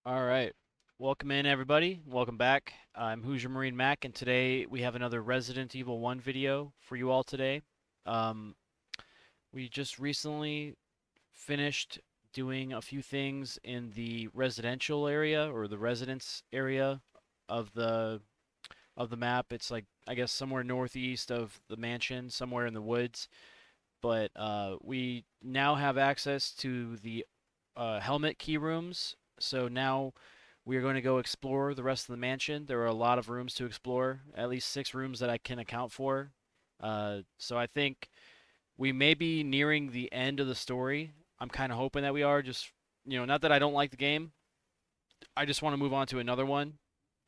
All right. Welcome in, everybody. Welcome back. I'm HoosierMarineMAK, and today we have another Resident Evil 1 video for you all today. Um, we just recently finished doing a few things in the residential area or the residence area of the map. It's like I guess somewhere northeast of the mansion, somewhere in the woods. But we now have access to the helmet key rooms. So now we are going to go explore the rest of the mansion. There are a lot of rooms to explore, at least 6 rooms that I can account for. So I think we may be nearing the end of the story. I'm kind of hoping that we are. Just not that I don't like the game. I just want to move on to another one.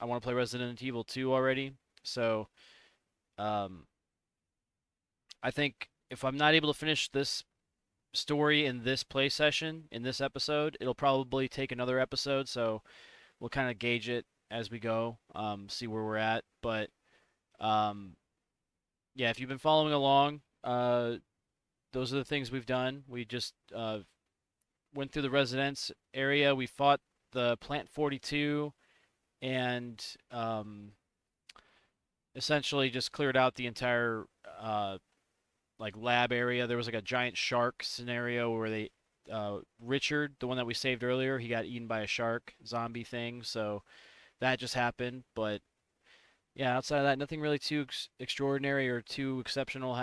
I want to play Resident Evil 2 already. So um, I think if I'm not able to finish this story in this play session in this episode, it'll probably take another episode. So we'll kind of gauge it as we go, see where we're at. But um, yeah, if you've been following along, those are the things we've done. We just went through the residence area. We fought the Plant 42 and essentially just cleared out the entire like lab area. There was like a giant shark scenario where they Richard, the one that we saved earlier, he got eaten by a shark zombie thing. So that just happened. But yeah, outside of that, nothing really too extraordinary or too exceptional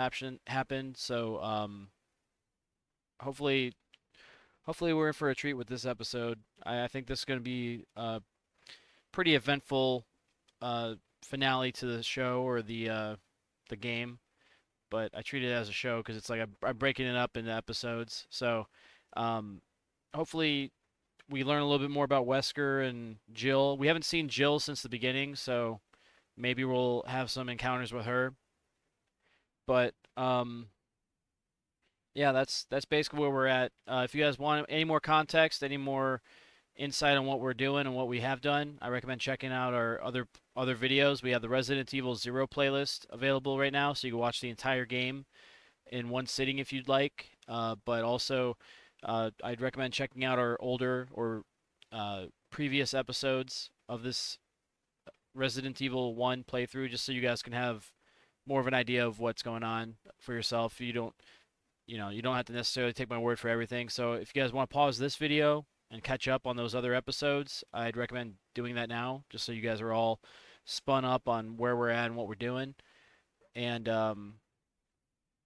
happened. So hopefully, hopefully we're in for a treat with this episode. I think this is going to be a pretty eventful uh, finale to the show or the game. But I treat it as a show because it's like I'm breaking it up into episodes. So um, hopefully we learn a little bit more about Wesker and Jill. We haven't seen Jill since the beginning, so maybe we'll have some encounters with her. But yeah, that's basically where we're at. If you guys want any more context, any more insight on what we're doing and what we have done, I recommend checking out our other videos. We have the Resident Evil 0 playlist available right now, so you can watch the entire game in one sitting if you'd like. But also, I'd recommend checking out our older or previous episodes of this Resident Evil 1 playthrough, just so you guys can have more of an idea of what's going on for yourself. You don't have to necessarily take my word for everything. So if you guys want to pause this video and catch up on those other episodes, I'd recommend doing that now, just so you guys are all spun up on where we're at and what we're doing. And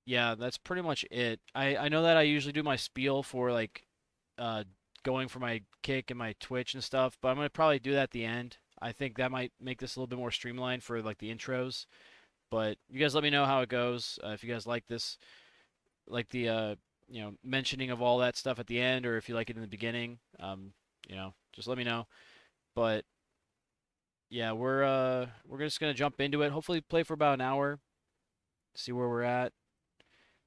yeah, that's pretty much it. I know that I usually do my spiel for like uh going for my kick and my Twitch and stuff, but I'm gonna probably do that at the end. I think that might make this a little bit more streamlined for like the intros. But you guys let me know how it goes. If you guys like this, like the mentioning of all that stuff at the end, or if you like it in the beginning, just let me know. But yeah, we're just gonna jump into it. Hopefully, play for about an hour, see where we're at,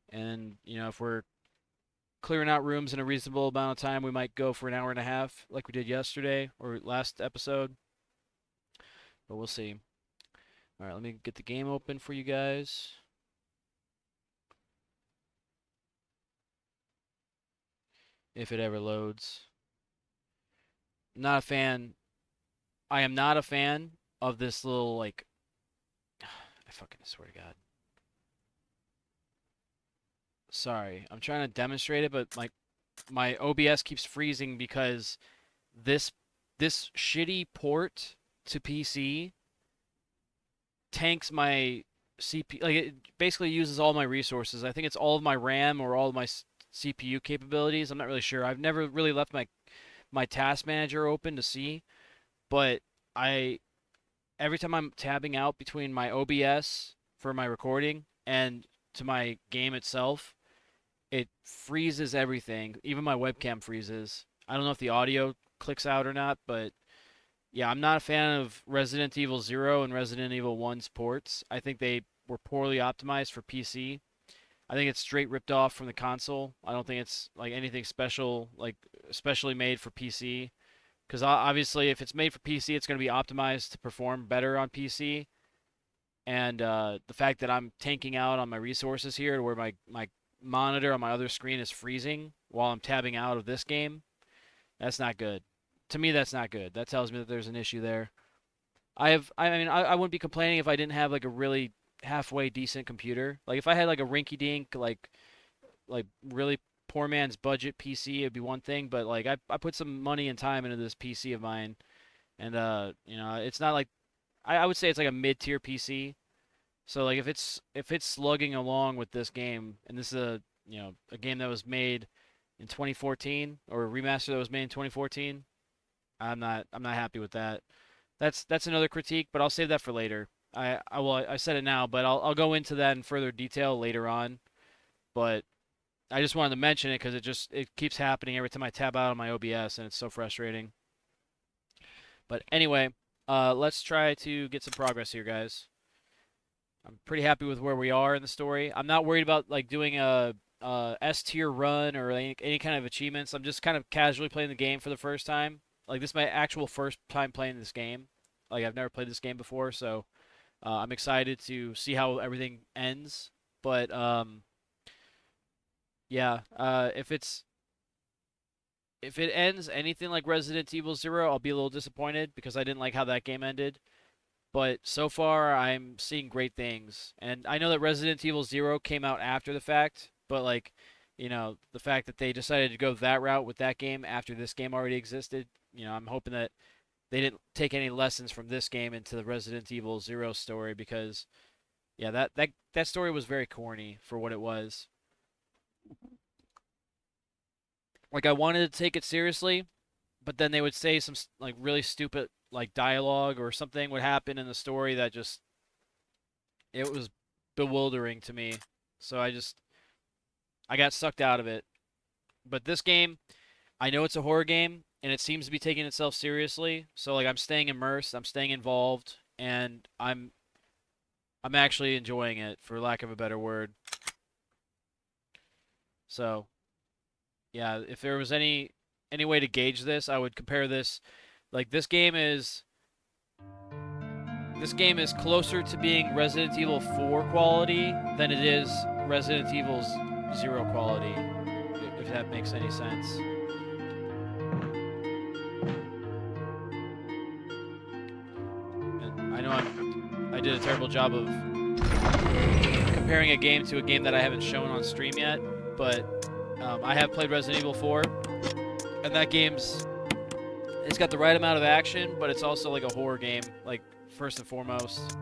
and if we're clearing out rooms in a reasonable amount of time, we might go for an hour and a half, like we did yesterday or last episode. But we'll see. All right, let me get the game open for you guys. If it ever loads. Not a fan. I am not a fan of this little like. I fucking swear to God. Sorry, I'm trying to demonstrate it, but like my OBS keeps freezing because this this shitty port to PC tanks my CPU. Like it basically uses all my resources. I think it's all of my RAM or all of my CPU capabilities. I'm not really sure. I've never really left my task manager open to see, but I every time I'm tabbing out between my OBS for my recording and to my game itself, it freezes everything. Even my webcam freezes. I don't know if the audio clicks out or not, but yeah, I'm not a fan of Resident Evil 0 and Resident Evil 1's ports. I think they were poorly optimized for PC. I think it's straight ripped off from the console. I don't think it's like anything special, like especially made for PC. Because obviously, if it's made for PC, it's going to be optimized to perform better on PC. And the fact that I'm tanking out on my resources here, to where my monitor on my other screen is freezing while I'm tabbing out of this game, that's not good. to me, that's not good. That tells me that there's an issue there. I wouldn't be complaining if I didn't have like a really halfway decent computer. Like if I had like a rinky-dink, like really poor man's budget PC, it'd be one thing. But like I put some money and time into this PC of mine, and it's not like I would say it's like a mid-tier PC. So like if it's slugging along with this game, and this is a game that was made in 2014 or a remaster that was made in 2014, I'm not happy with that. That's another critique, but I'll save that for later. I said it now, but I'll go into that in further detail later on. But I just wanted to mention it because it keeps happening every time I tab out on my OBS, and it's so frustrating. But anyway, let's try to get some progress here, guys. I'm pretty happy with where we are in the story. I'm not worried about like doing a S tier run or any kind of achievements. I'm just kind of casually playing the game for the first time. Like this is my actual first time playing this game. Like I've never played this game before, so I'm excited to see how everything ends. But yeah, if it ends anything like Resident Evil Zero, I'll be a little disappointed because I didn't like how that game ended. But so far, I'm seeing great things. And I know that Resident Evil Zero came out after the fact, but like, the fact that they decided to go that route with that game after this game already existed, I'm hoping that they didn't take any lessons from this game into the Resident Evil Zero story because, yeah, that story was very corny for what it was. Like I wanted to take it seriously, but then they would say some like really stupid like dialogue or something would happen in the story that just it was bewildering to me. So I got sucked out of it. But this game, I know it's a horror game and it seems to be taking itself seriously. So like I'm staying immersed, I'm staying involved, and I'm actually enjoying it for lack of a better word. So, yeah, if there was any way to gauge this, I would compare this like this game is closer to being Resident Evil 4 quality than it is Resident Evil's 0 quality, if that makes any sense. And I know I did a terrible job of comparing a game to a game that I haven't shown on stream yet, but I have played Resident Evil 4, and that it's got the right amount of action, but it's also like a horror game, like first and foremost.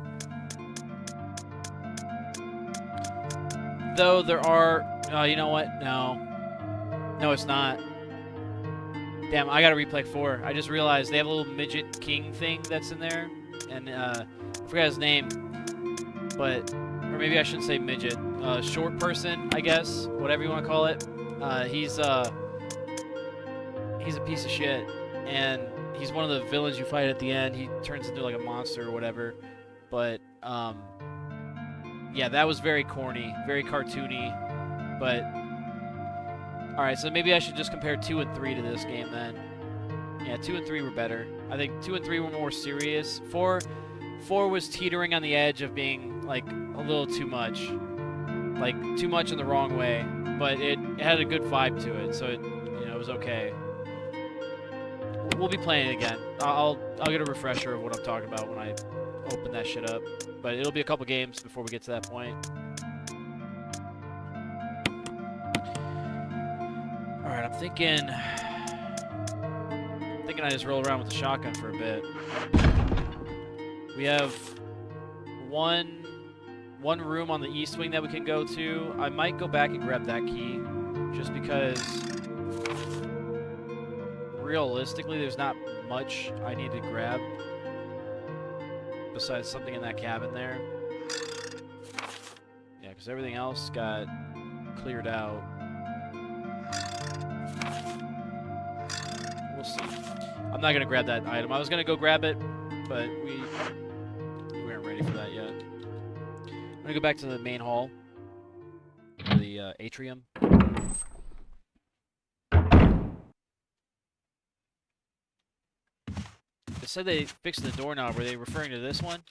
Though there are, you know what? No, it's not. Damn, I gotta replay 4. I just realized they have a little midget king thing that's in there, and I forgot his name, but or maybe I shouldn't say midget. Short person, I guess, whatever you want to call it. He's a piece of shit, and he's one of the villains you fight at the end. He turns into like a monster or whatever, but yeah, that was very corny, very cartoony, but alright, so maybe I should just compare 2 and 3 to this game then. Yeah, 2 and 3 were better. I think 2 and 3 were more serious. 4 was teetering on the edge of being, like, a little too much. Like, too much in the wrong way. But it had a good vibe to it, so it was okay. We'll be playing it again. I'll get a refresher of what I'm talking about when I open that shit up. But it'll be a couple games before we get to that point. Alright, I'm thinking I just roll around with the shotgun for a bit. We have one room on the east wing that we can go to. I might go back and grab that key, just because realistically there's not much I need to grab besides something in that cabin there. Yeah, because everything else got cleared out. We'll see. I'm not going to grab that item. I was going to go grab it, but we weren't ready for that yet. I'm going to go back to the main hall, the atrium. It said they fixed the doorknob. Were they referring to this one?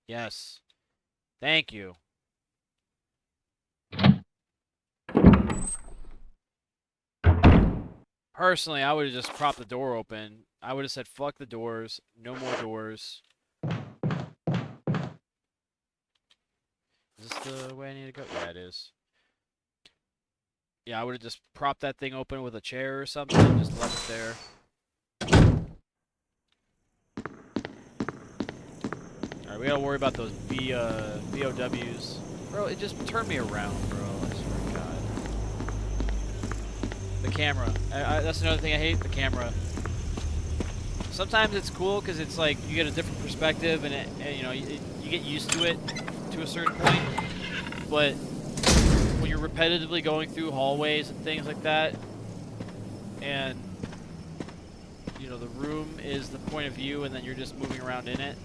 Yes. Thank you. Personally, I would have just propped the door open. I would have said, fuck the doors. No more doors. Is this the way I need to go? Yeah, it is. Yeah, I would have just propped that thing open with a chair or something and just left it there. Alright, we gotta worry about those VOWs. Bro, it just turned me around, bro. I swear to God. The camera. That's another thing I hate, the camera. Sometimes it's cool because it's like you get a different perspective and you know, you get used to it to a certain point. But when you're repetitively going through hallways and things like that, and you know, the room is the point of view and then you're just moving around in it,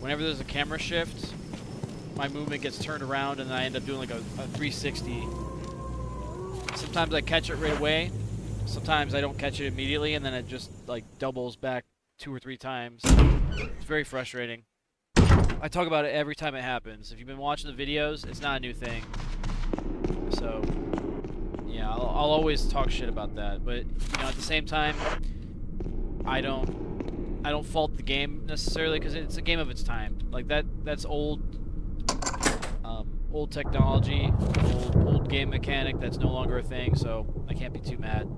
whenever there's a camera shift, my movement gets turned around and I end up doing like a 360. Sometimes I catch it right away, sometimes I don't catch it immediately, and then it just like doubles back 2 or 3 times. It's very frustrating. I talk about it every time it happens. If you've been watching the videos, it's not a new thing. So, yeah, I'll always talk shit about that. But, you know, at the same time, I don't fault the game necessarily because it's a game of its time. Like that's old technology, old game mechanic that's no longer a thing, so I can't be too mad.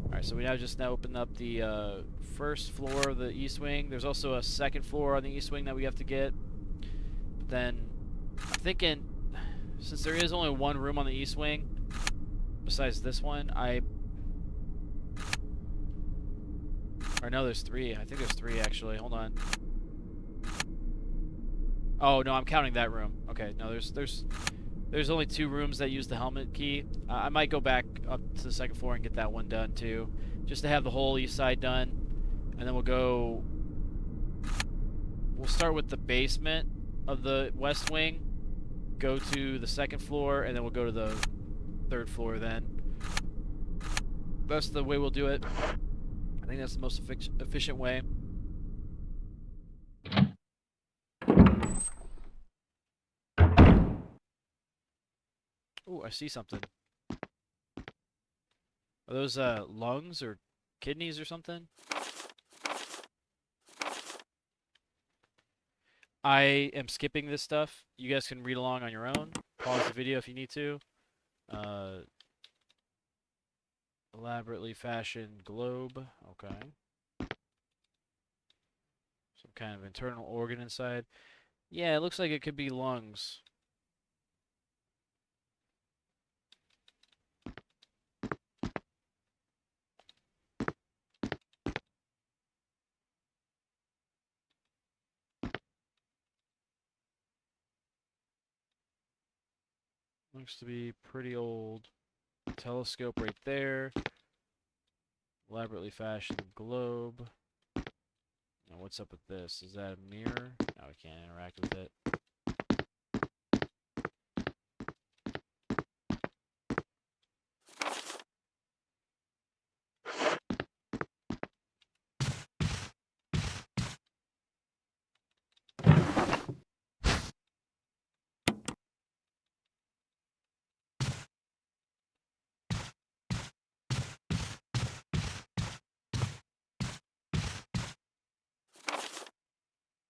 Alright, so we now open up the first floor of the East Wing. There's also a second floor on the East Wing that we have to get. But then, I'm thinking, since there is only one room on the East Wing, besides this one, or no, there's 3. I think there's 3, actually. Hold on. Oh, no, I'm counting that room. Okay, no, there's only 2 rooms that use the helmet key. I might go back up to the second floor and get that one done, too. Just to have the whole east side done. And then we'll start with the basement of the West Wing, go to the second floor, and then we'll go to the 3rd floor then. That's the way we'll do it. I think that's the most efficient way. Ooh, I see something. Are those lungs or kidneys or something? I am skipping this stuff. You guys can read along on your own. Pause the video if you need to. Elaborately fashioned globe. Okay. Some kind of internal organ inside. Yeah, it looks like it could be lungs. Looks to be pretty old. Telescope right there. Elaborately fashioned globe. Now what's up with this? Is that a mirror? No, we can't interact with it.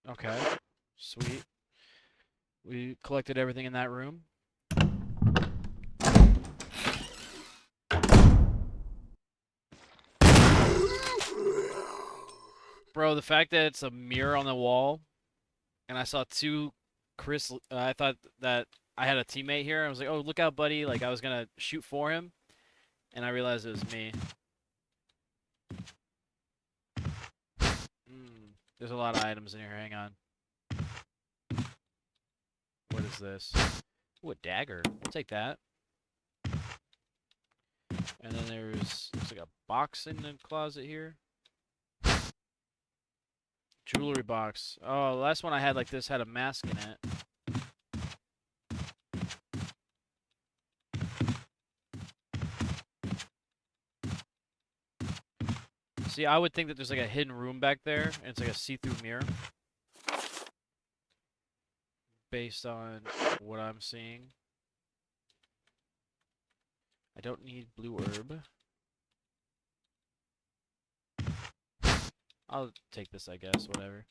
Okay, sweet. We collected everything in that room. Bro, the fact that it's a mirror on the wall, and I saw 2 Chris, I thought that I had a teammate here. I was like, oh, look out, buddy. Like, I was gonna shoot for him, and I realized it was me. There's a lot of items in here. Hang on. What is this? Ooh, a dagger. We'll take that. And then looks like a box in the closet here. Jewelry box. Oh, the last one I had like this had a mask in it. See, I would think that there's like a hidden room back there, and it's like a see-through mirror. Based on what I'm seeing. I don't need blue herb. I'll take this, I guess. Whatever.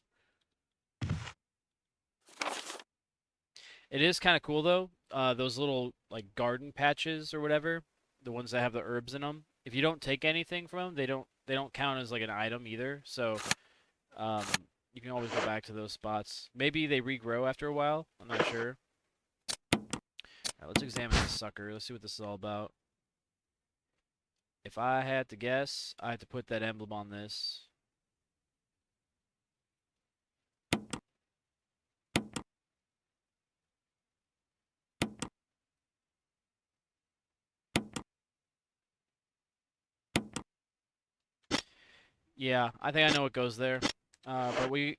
It is kind of cool though. Those little like garden patches or whatever, the ones that have the herbs in them. If you don't take anything from them, they don't count as like an item either. So um, you can always go back to those spots. Maybe they regrow after a while. I'm not sure. All right, let's examine this sucker. Let's see what this is all about. If I had to guess, I had to put that emblem on this. Yeah, I think I know what goes there. But we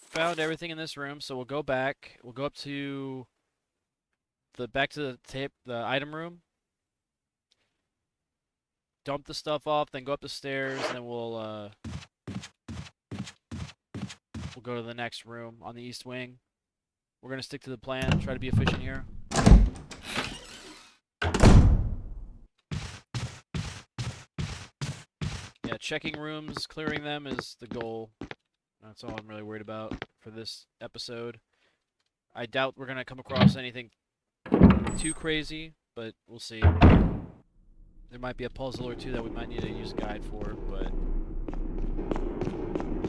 found everything in this room, so we'll go back. We'll go up to the item room. Dump the stuff off, then go up the stairs, and then we'll go to the next room on the east wing. We're gonna stick to the plan, try to be efficient here. Yeah, checking rooms, clearing them is the goal. That's all I'm really worried about for this episode. I doubt we're gonna come across anything too crazy, but we'll see. There might be a puzzle or two that we might need to use a guide for, but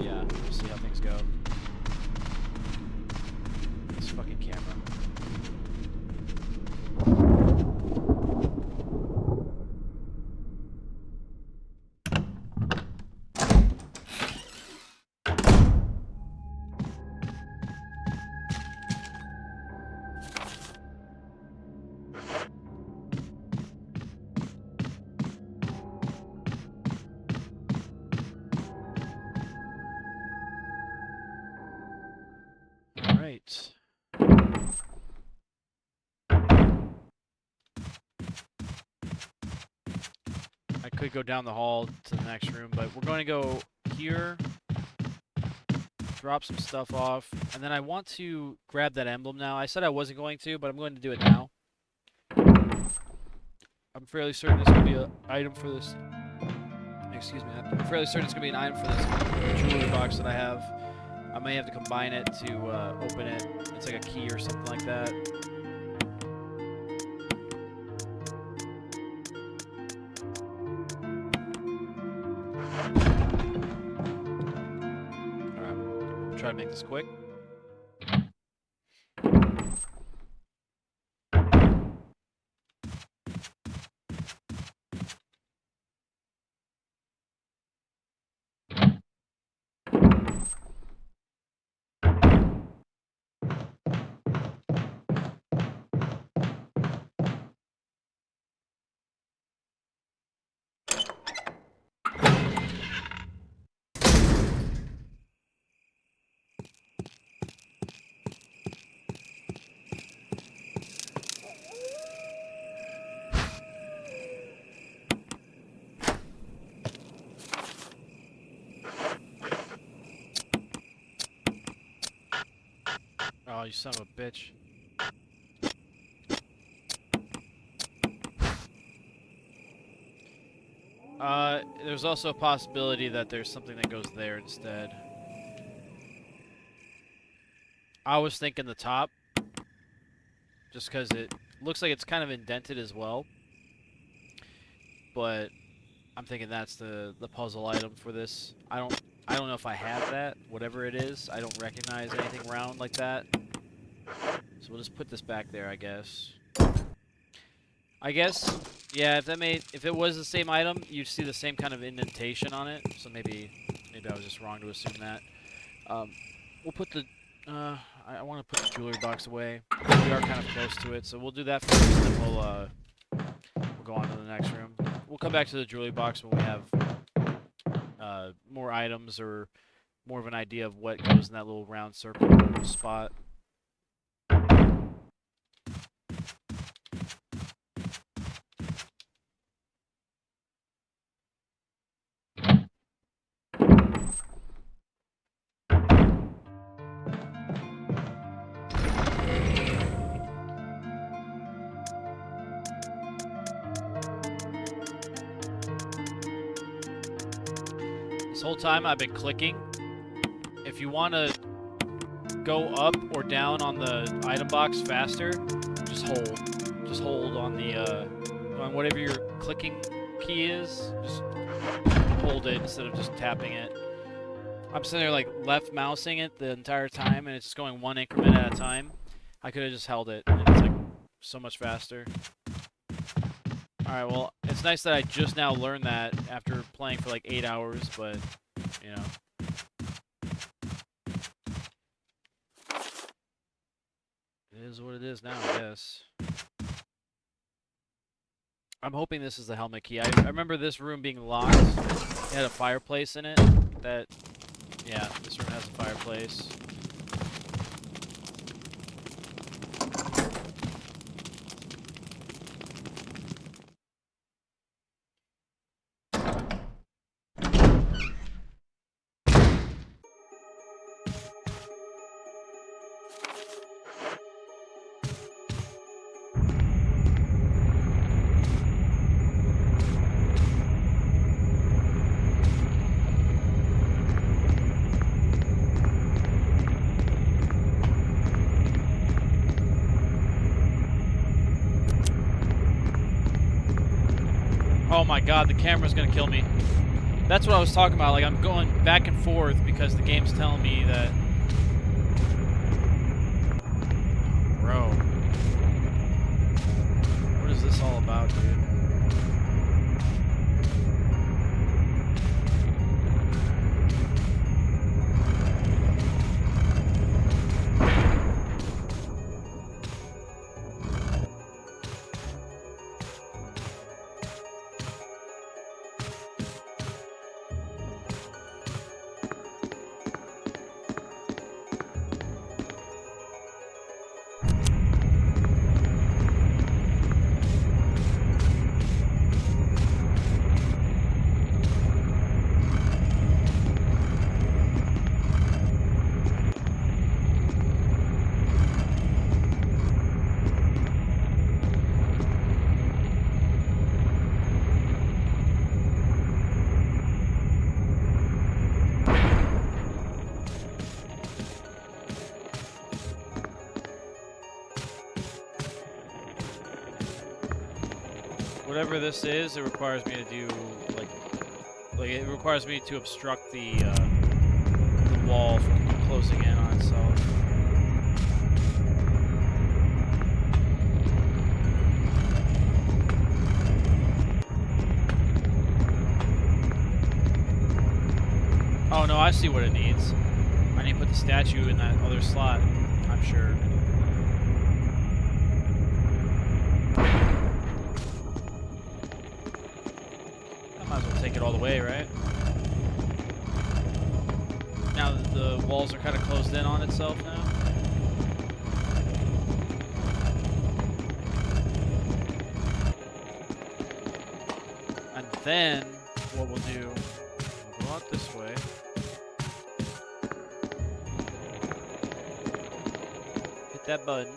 yeah, we'll see how things go. This fucking camera. Right. I could go down the hall to the next room, but we're going to go here, drop some stuff off, and then I want to grab that emblem now. I said I wasn't going to, but I'm going to do it now. I'm fairly certain there's going to be an item for this. Excuse me. I'm fairly certain it's going to be an item for this jewelry box that I have. I may have to combine it to open it. It's like a key or something like that. Alright, we'll try to make this quick. Oh, you son of a bitch. There's also a possibility that there's something that goes there instead. I was thinking the top, just because it looks like it's kind of indented as well. But I'm thinking that's the puzzle item for this. I don't know if I have that, whatever it is. I don't recognize anything round like that. So we'll just put this back there, I guess. Yeah, if it was the same item, you'd see the same kind of indentation on it. So maybe I was just wrong to assume that. We'll put the I want to put the jewelry box away. We are kind of close to it, so we'll do that first, and then we'll go on to the next room. We'll come back to the jewelry box when we have more items or more of an idea of what goes in that little round circle spot. This whole time I've been clicking. If you want to go up or down on the item box faster, just hold. Just hold on the on whatever your clicking key is. Just hold it instead of just tapping it. I'm sitting there like left mousing it the entire time, and it's just going one increment at a time. I could have just held it, and it's like so much faster. Alright, well, it's nice that I just now learned that after playing for like 8 hours, but, you know. It is what it is now, I guess. I'm hoping this is the helmet key. I remember this room being locked. It had a fireplace in it. Yeah, this room has a fireplace. Oh my god, the camera's gonna kill me. That's what I was talking about. Like, I'm going back and forth because the game's telling me that... Bro. What is this all about, dude? Whatever this is, it requires me to do like it requires me to obstruct the wall from closing in on itself. Oh no, I see what it needs. I need to put the statue in that other slot, I'm sure. Take it all the way, right? Now that the walls are kind of closed in on itself now. And then what we'll do, we'll go out this way. Hit that button.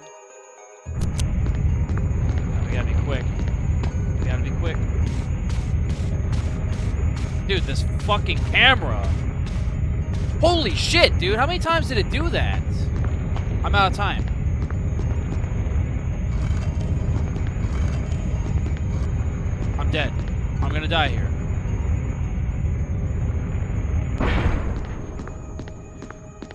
Now we gotta be quick. We gotta be quick. Dude, this fucking camera. Holy shit, dude. How many times did it do that? I'm out of time. I'm dead. I'm gonna die here.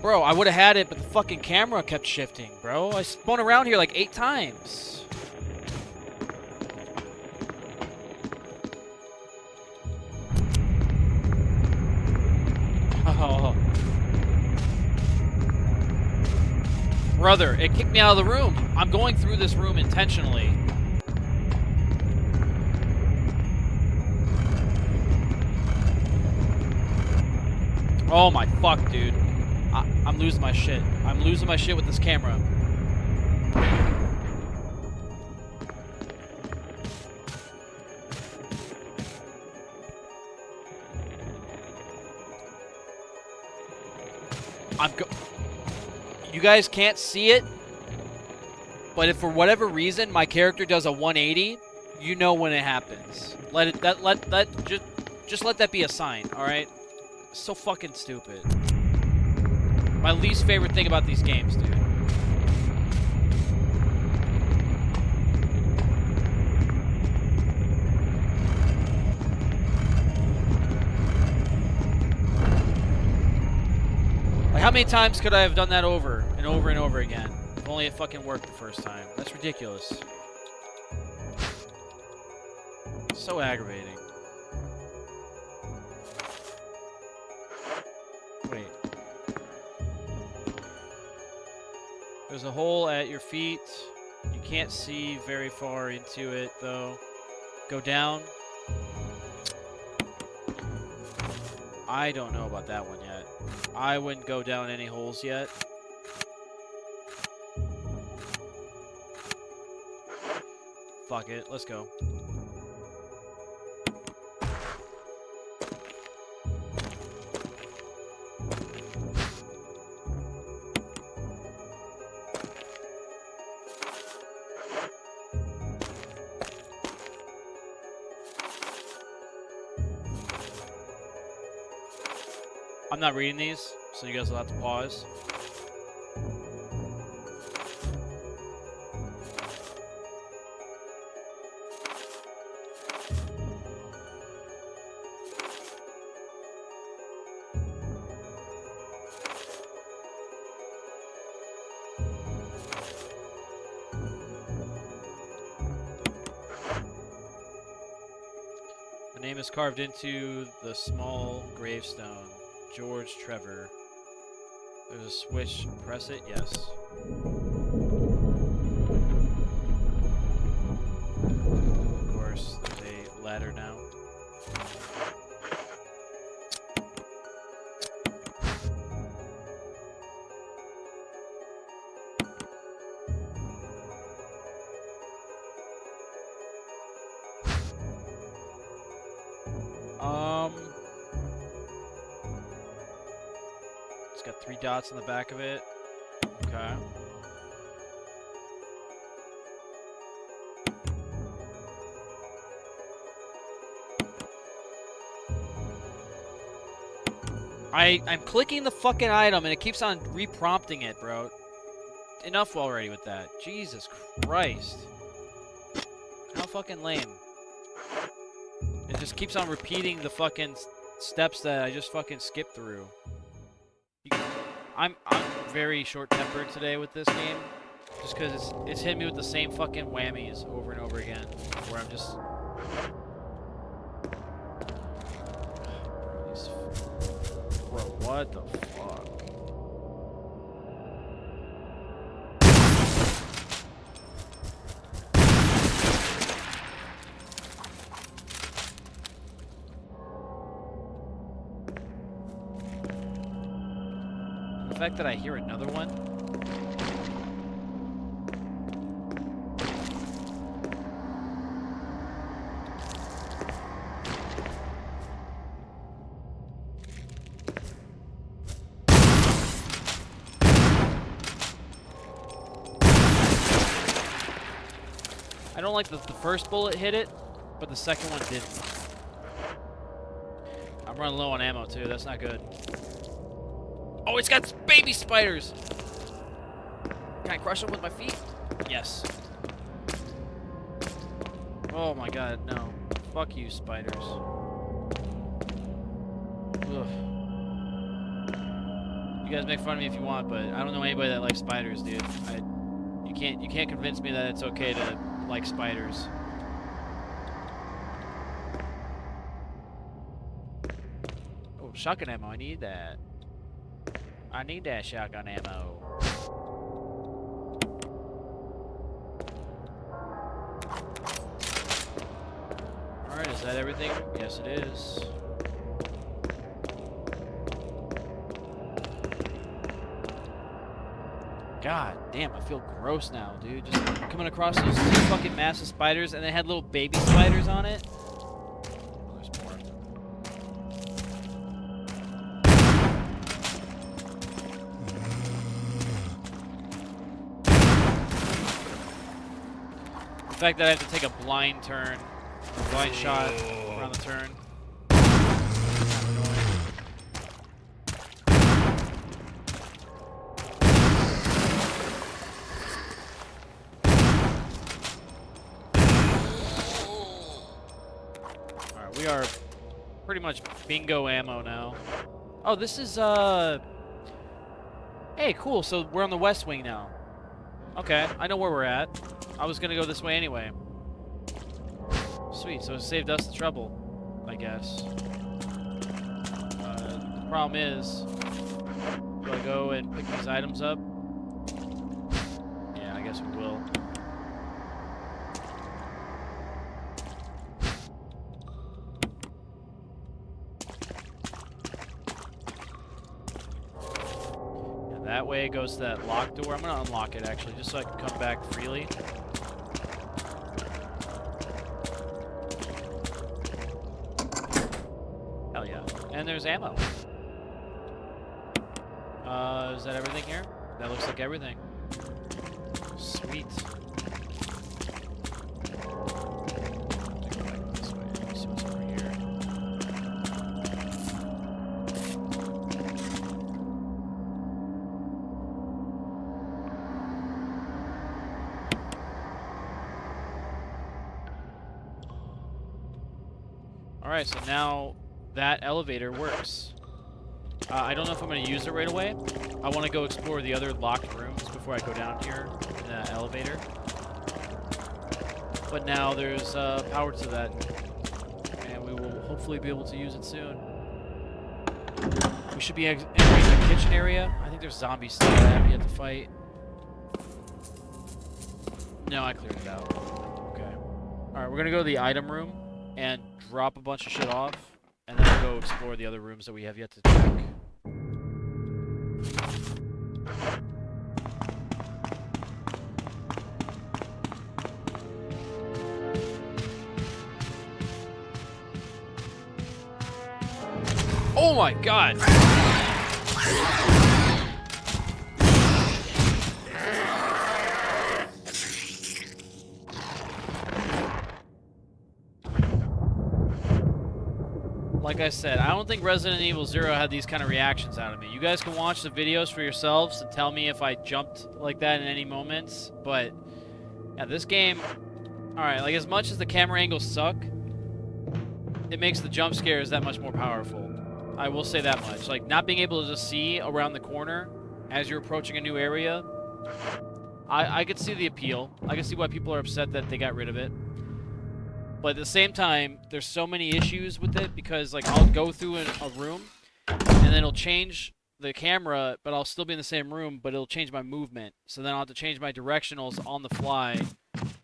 Bro, I would have had it, but the fucking camera kept shifting, bro. I spun around here like 8 times. Oh. Brother, it kicked me out of the room. I'm going through this room intentionally. Oh my fuck, dude. I'm losing my shit. I'm losing my shit with this camera. You guys can't see it, but if for whatever reason my character does a 180, you know when it happens. Just let that be a sign, all right? So fucking stupid. My least favorite thing about these games, dude. Like, how many times could I have done that over and over and over again? If only it fucking worked the first time. That's ridiculous. So aggravating. Wait. There's a hole at your feet. You can't see very far into it, though. Go down. I don't know about that one yet. I wouldn't go down any holes yet. Fuck it, let's go. I'm not reading these, so you guys will have to pause. The name is carved into the small gravestone. George Trevor. There's a switch. Press it. Yes. Of course, there's a ladder now. It's got 3 dots on the back of it. Okay. I'm clicking the fucking item and it keeps on reprompting it, bro. Enough already with that. Jesus Christ. How fucking lame. It just keeps on repeating the fucking steps that I just fucking skipped through. I'm very short-tempered today with this game, just because it's hitting me with the same fucking whammies over and over again, where I'm just... Bro, what the fuck? The fact that I hear another one. I don't like the first bullet hit it, but the second one didn't. I'm running low on ammo too, that's not good. Oh, it's got baby spiders! Can I crush them with my feet? Yes. Oh my god, no. Fuck you, spiders. Ugh. You guys make fun of me if you want, but I don't know anybody that likes spiders, dude. You can't convince me that it's okay to like spiders. Oh, shotgun ammo, I need that. I need that shotgun ammo. Alright, is that everything? Yes, it is. God damn, I feel gross now, dude. Just coming across those 2 fucking massive spiders and they had little baby spiders on it. Oh, there's more. The fact that I have to take a blind turn, a blind shot around the turn. we are pretty much bingo ammo now. Oh, this is, Hey, cool, so we're on the west wing now. Okay, I know where we're at. I was gonna go this way anyway. Sweet, so it saved us the trouble, I guess. The problem is, do I go and pick these items up? Yeah, I guess we will. That way it goes to that locked door. I'm going to unlock it, actually, just so I can come back freely. Hell yeah. And there's ammo. Is that everything here? That looks like everything. Sweet. This way. Let me see what's over here. Alright, so now that elevator works. I don't know if I'm going to use it right away. I want to go explore the other locked rooms before I go down here in that elevator. But now there's power to that, and we will hopefully be able to use it soon. We should be entering the kitchen area. I think there's zombies still that I have yet to fight. No, I cleared it out. Okay. Alright, we're going to go to the item room and drop a bunch of shit off, and then we'll go explore the other rooms that we have yet to check. Oh my god! Like I said, I don't think Resident Evil 0 had these kind of reactions out of me. You guys can watch the videos for yourselves and tell me if I jumped like that in any moments, but yeah, this game, alright, like as much as the camera angles suck, it makes the jump scares that much more powerful. I will say that much. Like, not being able to just see around the corner as you're approaching a new area, I could see the appeal. I can see why people are upset that they got rid of it. But at the same time, there's so many issues with it because, like, I'll go through a room, and then it'll change the camera, but I'll still be in the same room, but it'll change my movement. So then I'll have to change my directionals on the fly,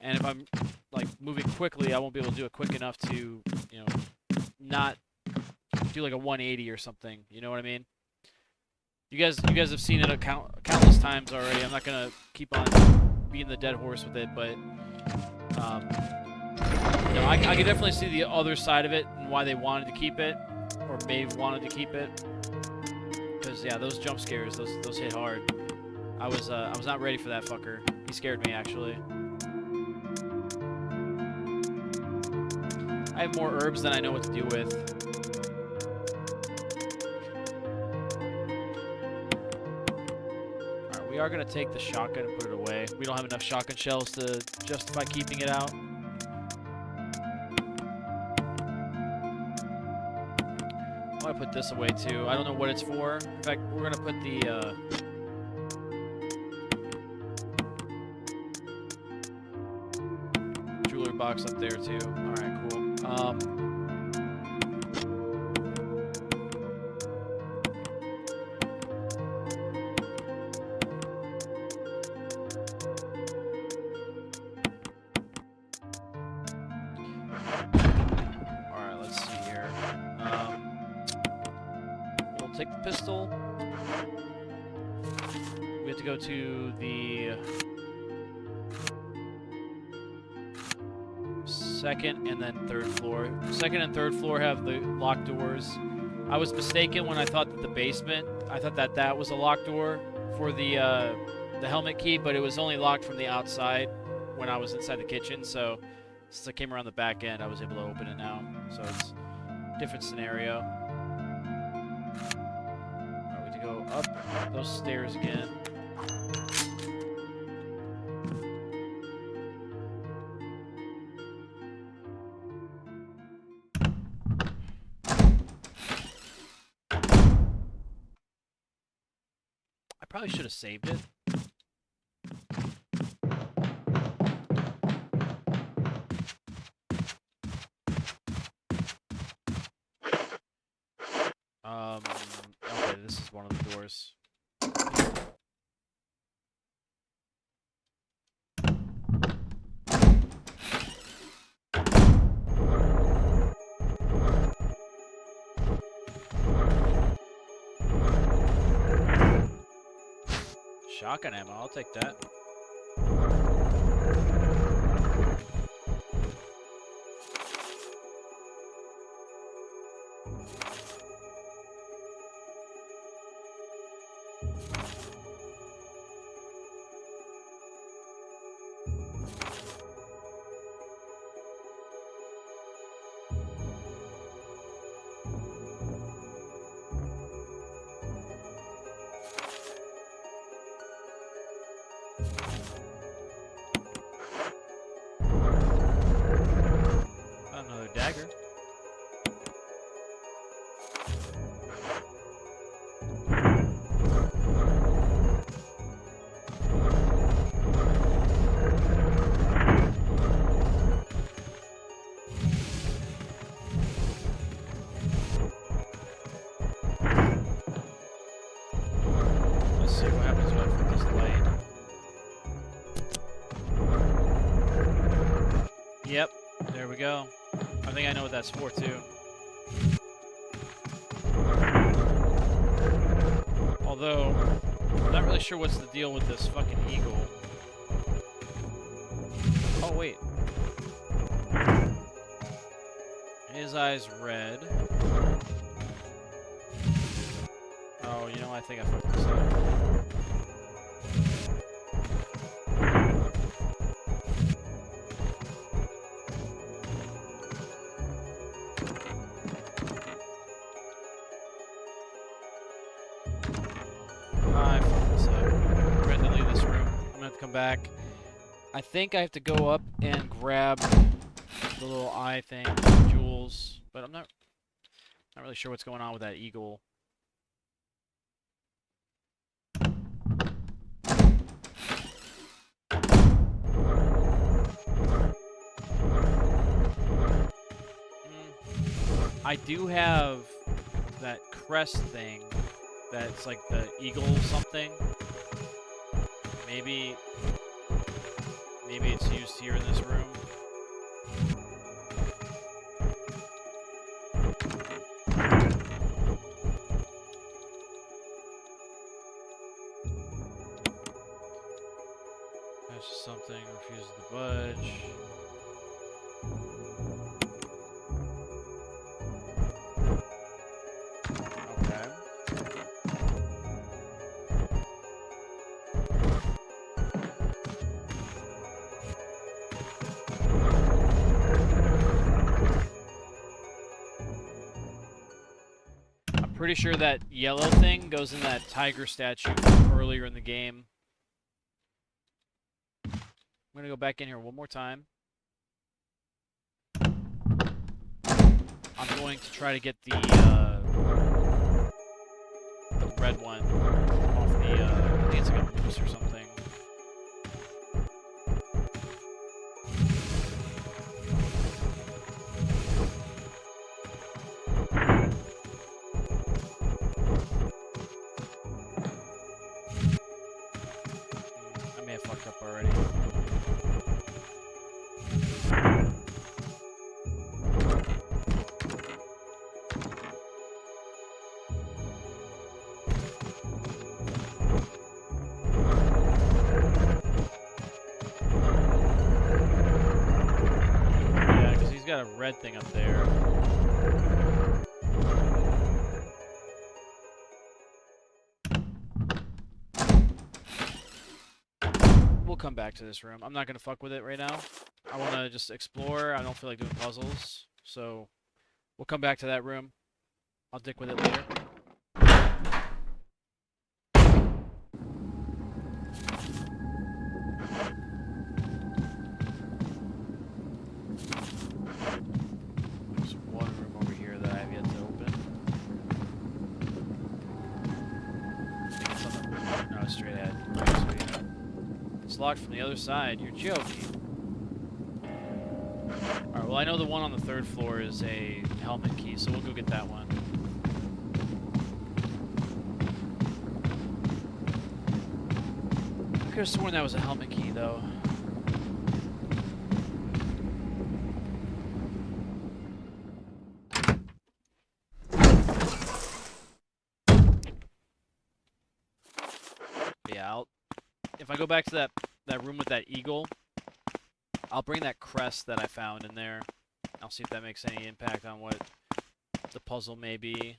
and if I'm, like, moving quickly, I won't be able to do it quick enough to, you know, not do, like, a 180 or something. You know what I mean? You guys have seen it countless times already. I'm not going to keep on beating the dead horse with it, but... no, I can definitely see the other side of it and why they wanted to keep it, or may have wanted to keep it. Because yeah, those jump scares, those hit hard. I was not ready for that fucker. He scared me actually. I have more herbs than I know what to do with. Alright, we are gonna take the shotgun and put it away. We don't have enough shotgun shells to justify keeping it out. I put this away too. I don't know what it's for. In fact, we're gonna put the jewelry box up there too. All right, cool. All right, let's see here. Take the pistol. We have to go to the second and then third floor. Second and third floor have the locked doors. I was mistaken when I thought that the basement, I thought that that was a locked door for the helmet key, but it was only locked from the outside when I was inside the kitchen. So since I came around the back end, I was able to open it now. So it's a different scenario. Go up those stairs again. probably should have saved it. Okay, this is one of the doors. Shotgun ammo, I'll take that. Another dagger. Let's see what happens when I put this light. Yep, there we go. I think I know what that's for, too. Although, I'm not really sure what's the deal with this fucking eagle. Oh, wait. His eyes red. Oh, you know, I think I fucked this up. I fucked this up. I'm going to leave this room. I'm going to have to come back. I think I have to go up and grab the little eye thing, jewels, but I'm not really sure what's going on with that eagle. I do have that crest thing that's like the eagle something. Maybe it's used here in this room. That's just something, refuses to budge. Pretty sure that yellow thing goes in that tiger statue from earlier in the game. I'm gonna go back in here one more time. I'm going to try to get the red one off the, I think it's like a moose or something. Already. Yeah, because he's got a red thing up there. We'll come back to this room. I'm not gonna fuck with it right now. I want to just explore. I don't feel like doing puzzles, so we'll come back to that room. I'll dick with it later. There's one room over here that I have yet to open. I think it's on the... No, it's locked from the other side. You're joking. Alright, well I know the one on the 3rd floor is a helmet key, so we'll go get that one. I could have sworn that was a helmet key, though. Yeah, if I go back to that room with that eagle, I'll bring that crest that I found in there. I'll see if that makes any impact on what the puzzle may be.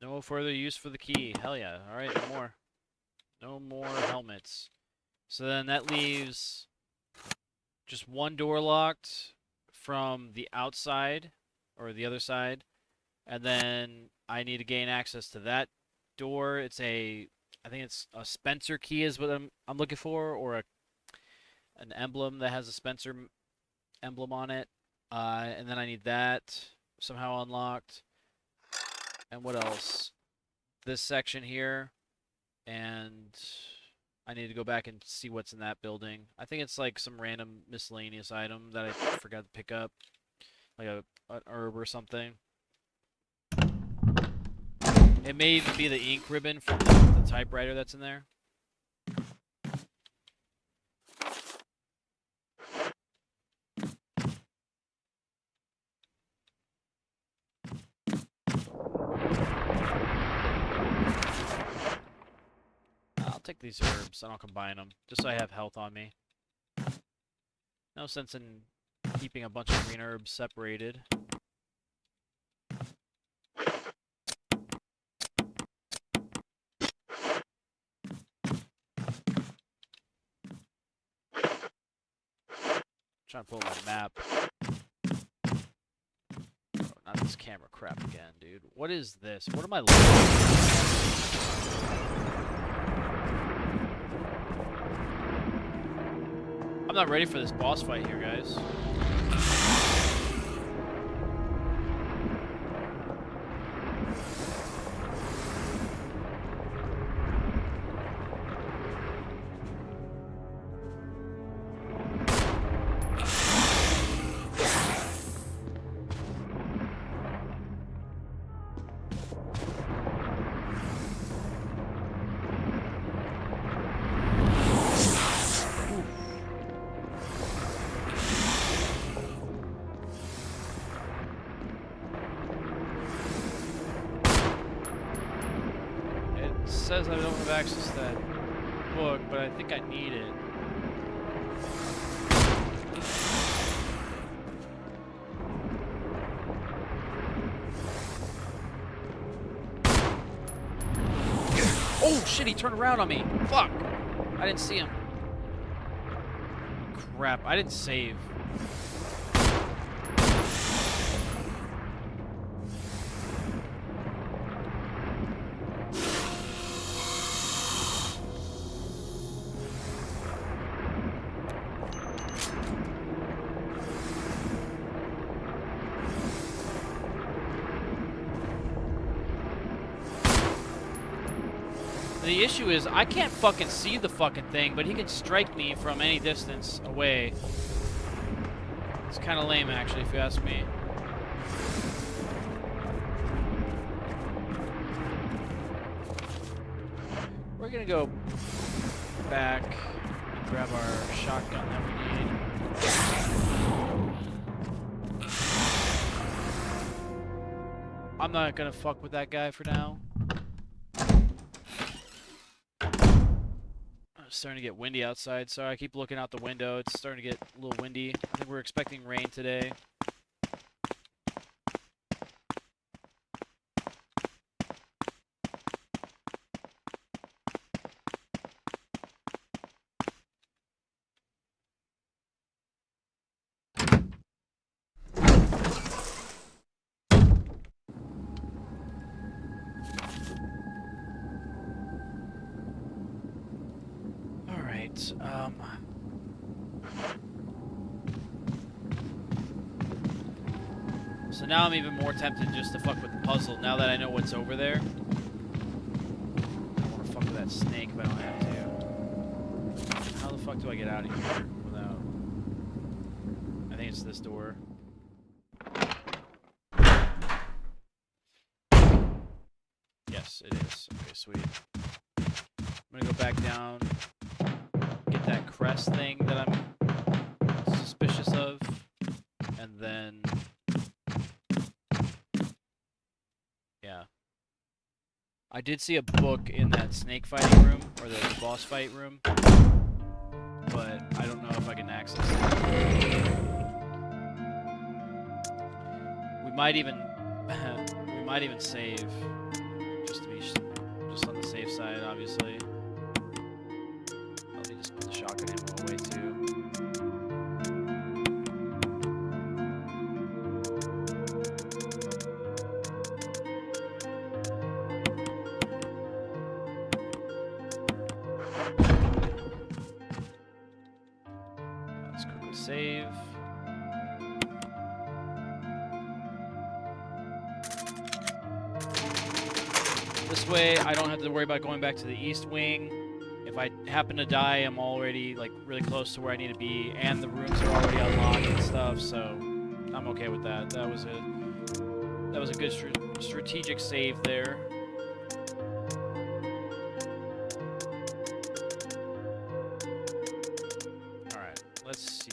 No further use for the key. Hell yeah. Alright, no more. No more helmets. So then that leaves just one door locked from the outside, or the other side. And then I need to gain access to that door. It's I think it's a Spencer key is what I'm looking for, or an emblem that has a Spencer emblem on it. And then I need that somehow unlocked. And what else? This section here. And I need to go back and see what's in that building. I think it's like some random miscellaneous item that I forgot to pick up. Like an herb or something. It may even be the ink ribbon from the typewriter that's in there. I'll take these herbs and I'll combine them, just so I have health on me. No sense in keeping a bunch of green herbs separated. Trying to pull up my map. Oh, not this camera crap again, dude. What is this? What am I looking at? I'm not ready for this boss fight here, guys. It says I don't have access to that book, but I think I need it. Oh shit, he turned around on me. Fuck. I didn't see him. Crap, I didn't save. The issue is, I can't fucking see the fucking thing, but he can strike me from any distance away. It's kind of lame, actually, if you ask me. We're gonna go back and grab our shotgun that we need. I'm not gonna fuck with that guy for now. It's starting to get windy outside. Sorry, I keep looking out the window. It's starting to get a little windy. I think we're expecting rain today. So now I'm even more tempted just to fuck with the puzzle now that I know what's over there. snake if I don't have to. How the fuck do I get out of here without... I think it's this door. Yes, it is. Okay, sweet. I'm gonna go back down, get that crest thing that I'm suspicious of, and then... Yeah. I did see a book in that snake fighting room, or the boss fight room, but I don't know if I can access it. We might even save, just to be just on the safe side, obviously. Let me just put the shotgun ammo away too. Let's quickly save. This way, I don't have to worry about going back to the east wing. If I happen to die, I'm already like really close to where I need to be, and the rooms are already unlocked and stuff. So I'm okay with that. That was a good strategic save there. All right, let's see.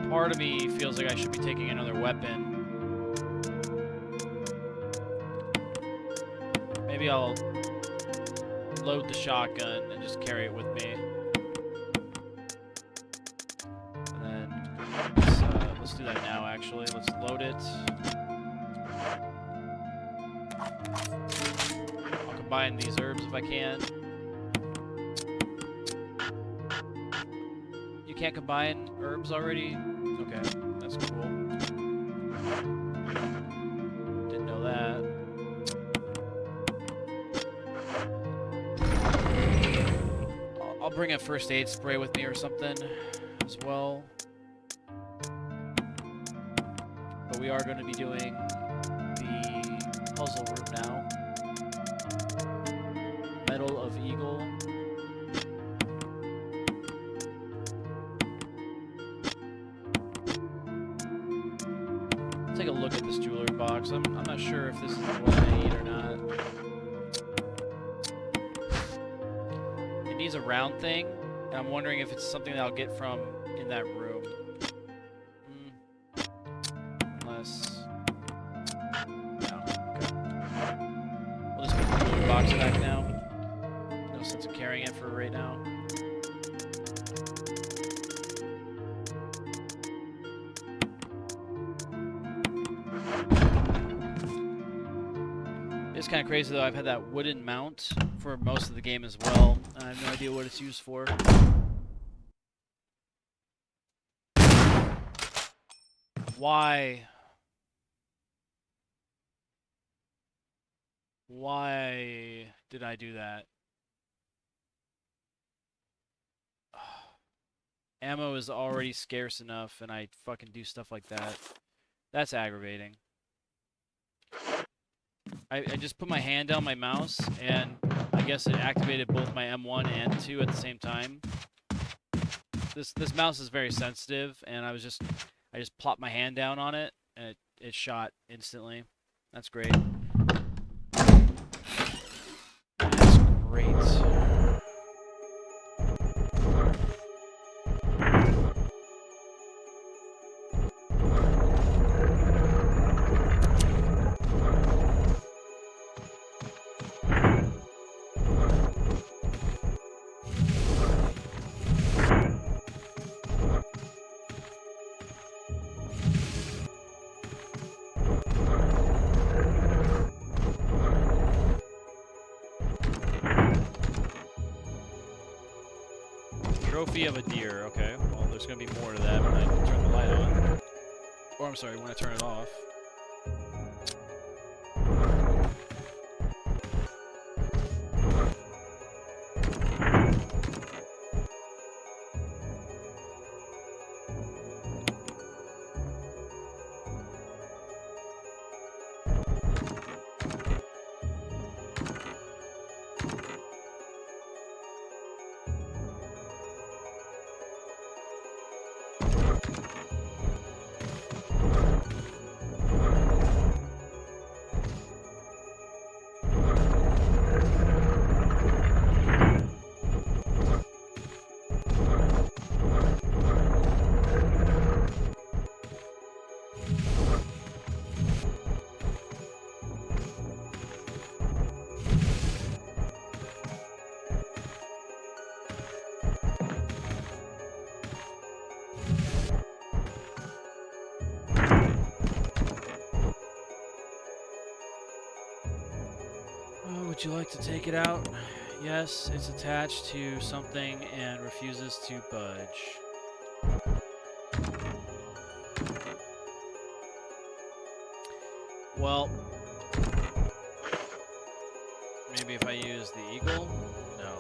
Part of me feels like I should be taking another weapon. Maybe I'll load the shotgun and just carry it with me. And then let's do that now, actually. Let's load it. I'll combine these herbs if I can. You can't combine herbs already? Okay, that's cool. Didn't know that. I'll bring a first aid spray with me or something as well. But we are going to be doing the puzzle room now. Medal of Eagle. Take a look at this jewelry box. I'm not sure if this is the one I need or not. It needs a round thing, and I'm wondering if it's something that I'll get from in that room. Unless... No. Okay. We'll just put the jewelry box back now. No sense of carrying it for right now. It's kind of crazy though, I've had that wooden mount for most of the game as well, and I have no idea what it's used for. Why? Why did I do that? Ammo is already scarce enough, and I fucking do stuff like that. That's aggravating. I just put my hand down my mouse, and I guess it activated both my M1 and 2 at the same time. This mouse is very sensitive, and I just plopped my hand down on it, and it shot instantly. That's great. That's great. Trophy of a deer, okay. Well, there's gonna be more to that when I turn the light on. Or, I'm sorry, when I turn it off. Would you like to take it out? Yes, it's attached to something and refuses to budge. Well, maybe if I use the eagle? No.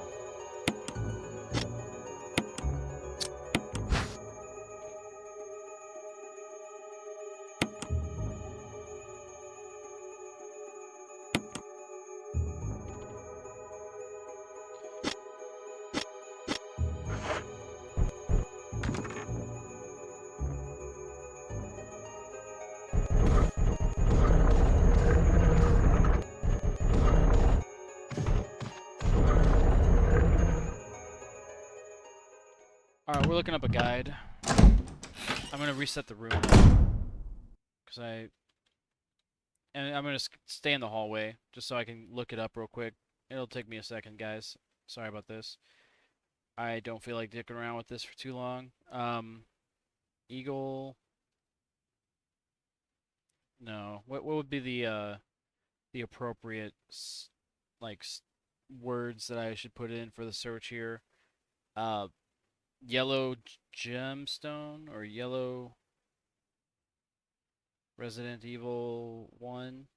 Alright, we're looking up a guide. I'm gonna reset the room because and I'm gonna stay in the hallway just so I can look it up real quick. It'll take me a second, guys. Sorry about this. I don't feel like dicking around with this for too long. Eagle. No. What would be the appropriate words that I should put in for the search here? Yellow gemstone or yellow Resident Evil 1.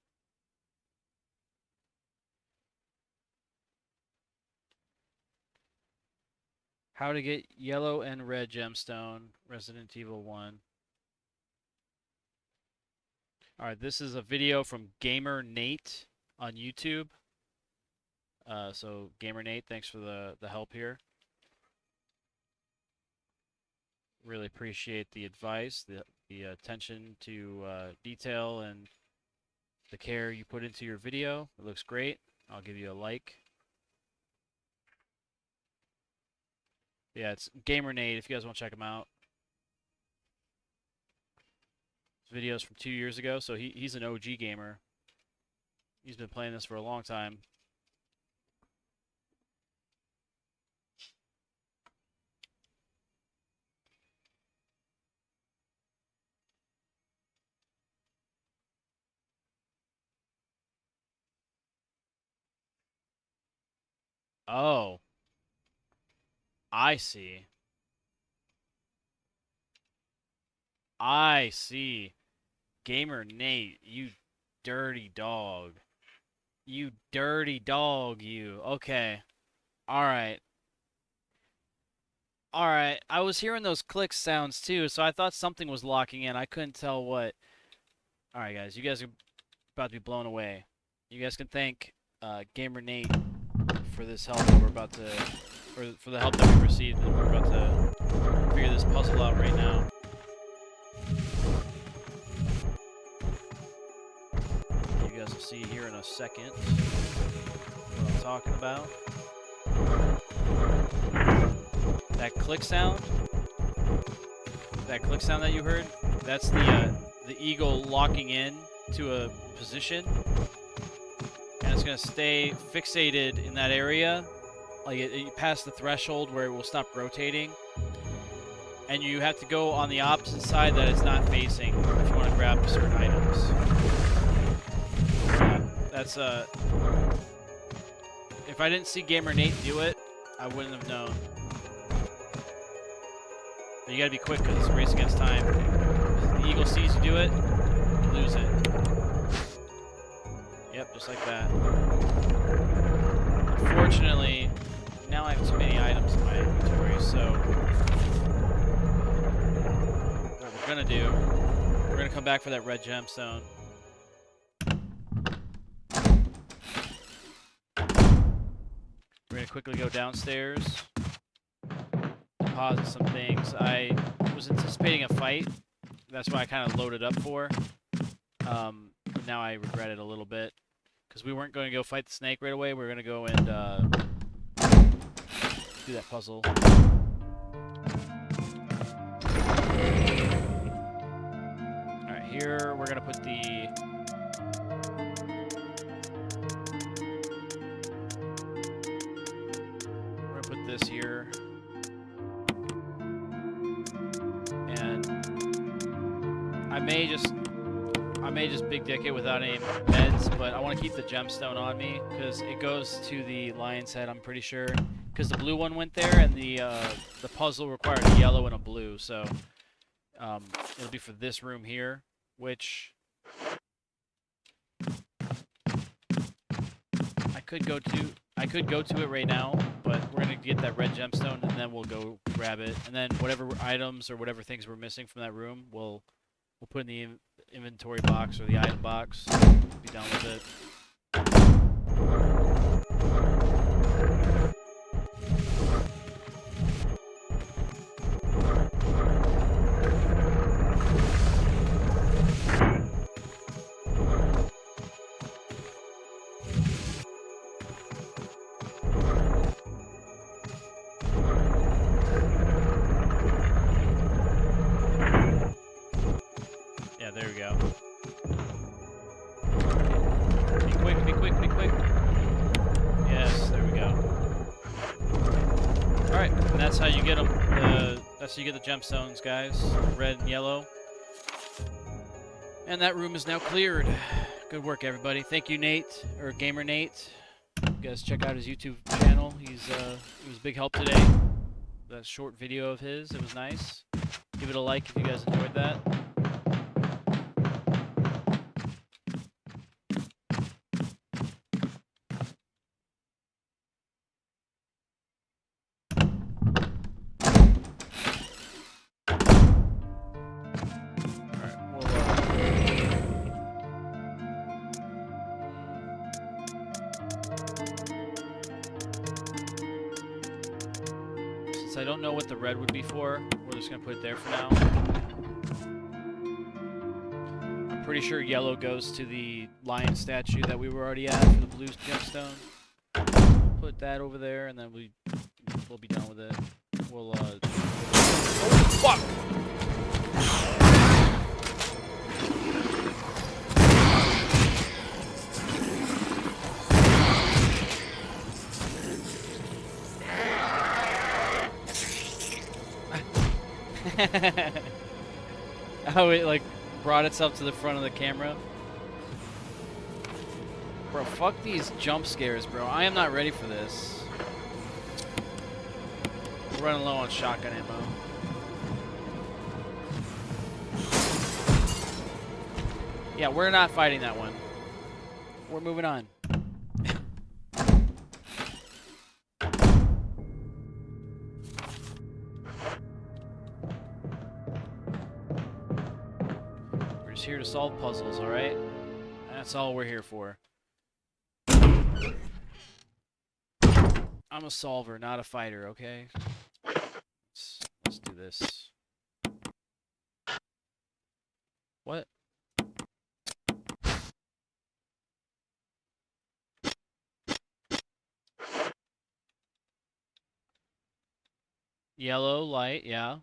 How to get yellow and red gemstone, Resident Evil 1. Alright, this is a video from Gamer Nate on YouTube. So Gamer Nate, thanks for the help here. Really appreciate the advice, the attention to detail, and the care you put into your video. It looks great. I'll give you a like. Yeah, it's Gamer Nate if you guys want to check him out. His video's from 2 years ago, so he's an OG gamer. He's been playing this for a long time. Oh. I see. I see. Gamer Nate, you dirty dog. You dirty dog, you. Okay. Alright. Alright. I was hearing those click sounds too, so I thought something was locking in. I couldn't tell what. Alright, guys. You guys are about to be blown away. You guys can thank Gamer Nate for this help that we're about to, for the help that we received, and we're about to figure this puzzle out right now. You guys will see here in a second what I'm talking about. That click sound that you heard, that's the eagle locking in to a position. And it's going to stay fixated in that area. Like it past the threshold where it will stop rotating. And you have to go on the opposite side that it's not facing if you want to grab certain items. Yeah, that's if I didn't see Gamer Nate do it, I wouldn't have known. But you gotta be quick because it's a race against time. If the eagle sees you do it, you lose it. Yep, just like that. Unfortunately, now I have too many items in my inventory, so what we're gonna do, we're gonna come back for that red gemstone. We're gonna quickly go downstairs, deposit some things. I was anticipating a fight. That's what I kind of loaded up for. Now I regret it a little bit because we weren't going to go fight the snake right away. We were going to go and do that puzzle. All right, here we're going to put the this here, and I may may just big dick it without any beds, but I want to keep the gemstone on me because it goes to the lion's head, I'm pretty sure. Because the blue one went there, and the puzzle required a yellow and a blue, so it'll be for this room here, which I could go to it right now, but we're gonna get that red gemstone, and then we'll go grab it, and then whatever items or whatever things we're missing from that room, we'll put in the inventory box or the item box. Be done with it. Yeah, there we go. Be quick, be quick, be quick. Yes, there we go. Alright, and that's how you get them. That's how you get the gemstones, guys. Red and yellow. And that room is now cleared. Good work, everybody. Thank you, Nate, or Gamer Nate. You guys check out his YouTube channel. He was a big help today. That short video of his, it was nice. Give it a like if you guys enjoyed that. I don't know what the red would be for. We're just going to put it there for now. I'm pretty sure yellow goes to the lion statue that we were already at for the blue gemstone. Put that over there, and then we'll be done with it. We'll, Oh, fuck! Oh, it like brought itself to the front of the camera. Bro, fuck these jump scares, bro. I am not ready for this. We're running low on shotgun ammo. Yeah, we're not fighting that one. We're moving on. Here to solve puzzles, alright? That's all we're here for. I'm a solver, not a fighter, okay? Let's do this. What? Yellow light, yeah.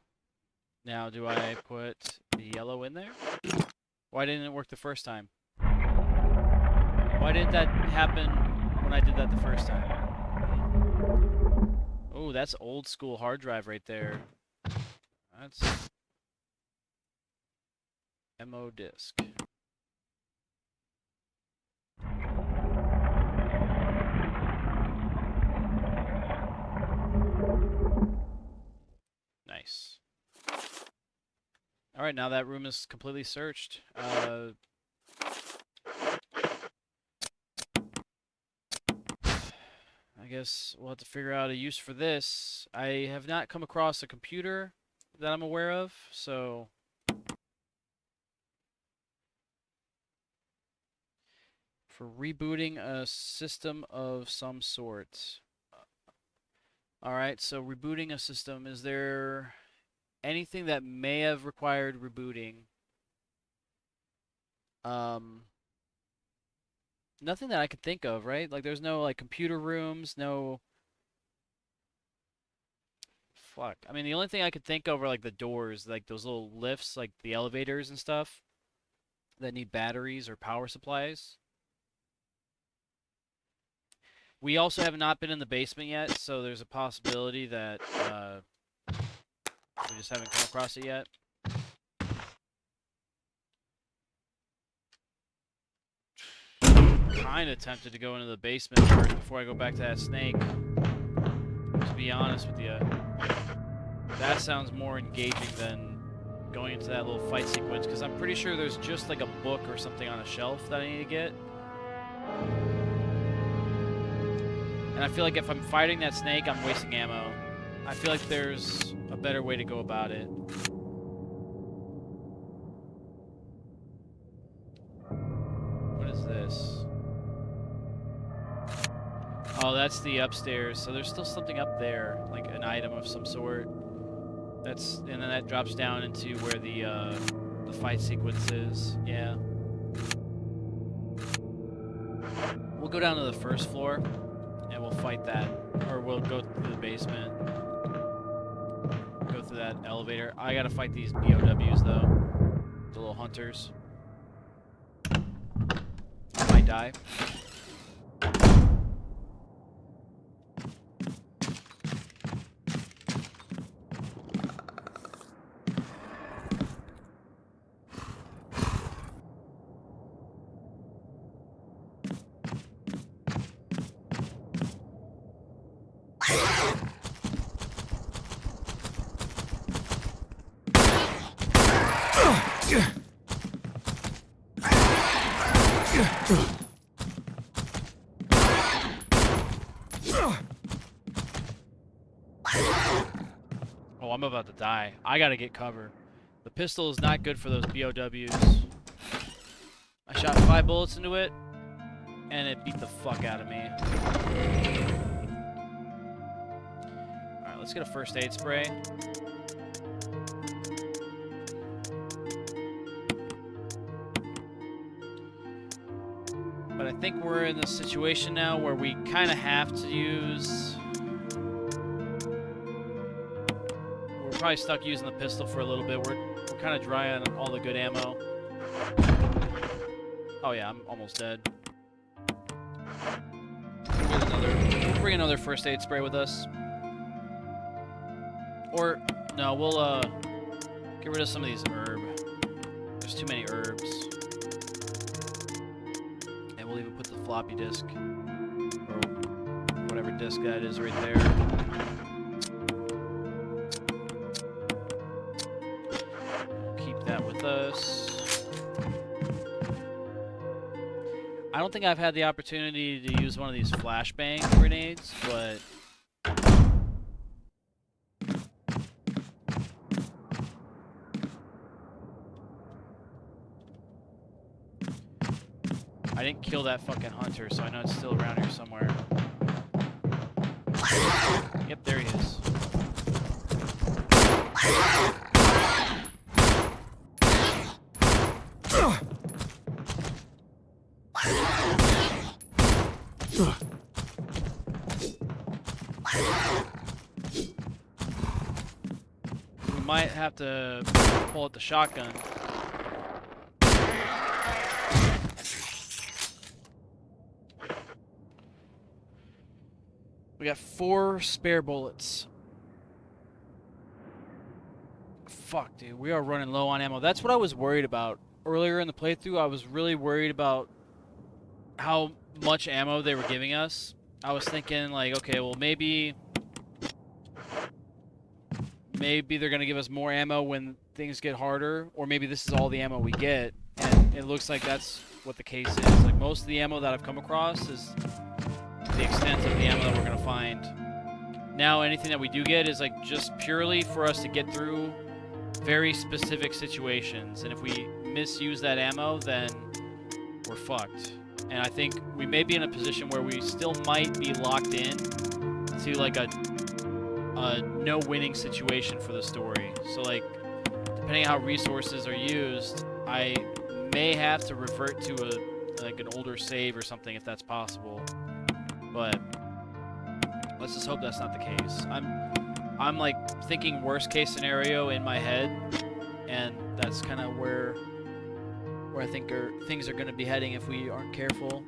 Now do I put the yellow in there? Why didn't it work the first time? Why didn't that happen when I did that the first time? Oh, that's old school hard drive right there. That's MO disk. Nice. Alright, now that room is completely searched. I guess we'll have to figure out a use for this. I have not come across a computer that I'm aware of, so... For rebooting a system of some sort. Alright, so rebooting a system, is there anything that may have required rebooting? Nothing that I could think of, right? Like, there's no, like, computer rooms, no... Fuck. I mean, the only thing I could think of are, like, the doors, like, those little lifts, like, the elevators and stuff that need batteries or power supplies. We also have not been in the basement yet, so there's a possibility that we just haven't come across it yet. kind of tempted to go into the basement first before I go back to that snake. To be honest with you. That sounds more engaging than going into that little fight sequence, because I'm pretty sure there's just like a book or something on a shelf that I need to get. And I feel like if I'm fighting that snake, I'm wasting ammo. I feel like there's a better way to go about it. What is this? Oh, that's the upstairs. So there's still something up there, like an item of some sort. That's, and then that drops down into where the fight sequence is. Yeah. We'll go down to the first floor, and we'll fight that, or we'll go through the basement. Go through that elevator. I gotta fight these BOWs though, the little hunters. I might die. Oh, I'm about to die. I gotta get cover. The pistol is not good for those BOWs. I shot 5 bullets into it, and it beat the fuck out of me. Alright, let's get a first aid spray. But I think we're in the situation now where we kind of have to use... We're probably stuck using the pistol for a little bit. We're kind of dry on all the good ammo. Oh yeah, I'm almost dead. We'll bring another first aid spray with us. Or, no, we'll get rid of some of these herbs. There's too many herbs. And we'll even put the floppy disk, or whatever disk that is right there. Keep that with us. I don't think I've had the opportunity to use one of these flashbang grenades, but I didn't kill that fucking hunter, so I know it's still around here somewhere. Yep, there he is. We might have to pull out the shotgun. We got 4 spare bullets. Fuck, dude. We are running low on ammo. That's what I was worried about. Earlier in the playthrough, I was really worried about how much ammo they were giving us. I was thinking, like, okay, well, maybe they're going to give us more ammo when things get harder, or maybe this is all the ammo we get, and it looks like that's what the case is. Like, most of the ammo that I've come across is the extent of the ammo that we're going to find. Now, anything that we do get is, like, just purely for us to get through very specific situations, and if we misuse that ammo, then we're fucked. And I think we may be in a position where we still might be locked in to, like, a no-winning situation for the story. So, like, depending on how resources are used, I may have to revert to like an older save or something if that's possible. But let's just hope that's not the case. I'm like thinking worst case scenario in my head, and that's kind of where I think things are going to be heading if we aren't careful.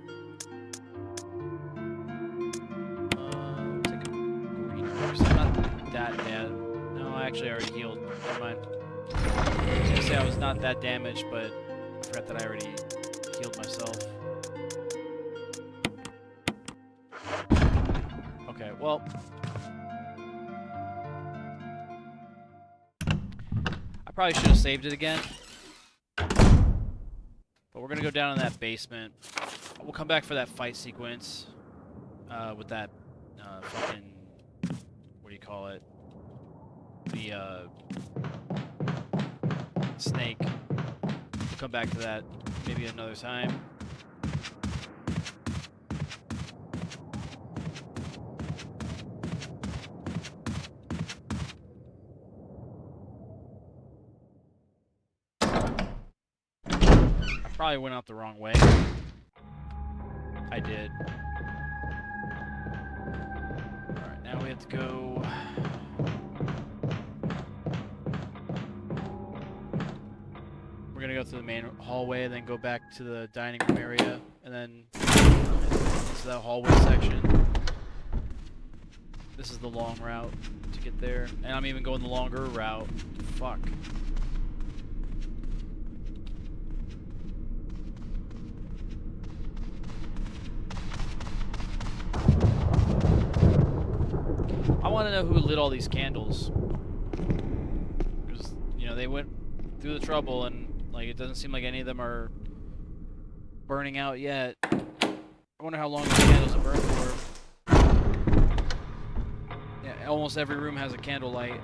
Take a green horse. I'm not that bad. No, I actually already healed. Never mind. I was gonna say I was not that damaged, but I forgot that I already healed myself. Alright, well. I probably should have saved it again. But we're gonna go down in that basement. We'll come back for that fight sequence. With that, fucking... What do you call it? The, snake. We'll come back to that maybe another time. Probably went out the wrong way. I did. Alright, now we have to go... We're gonna go through the main hallway, and then go back to the dining room area, and then into that hallway section. This is the long route to get there. And I'm even going the longer route. Fuck. I want to know who lit all these candles. Because, you know, they went through the trouble and, like, it doesn't seem like any of them are burning out yet. I wonder how long these candles have burned for. Yeah, almost every room has a candle light.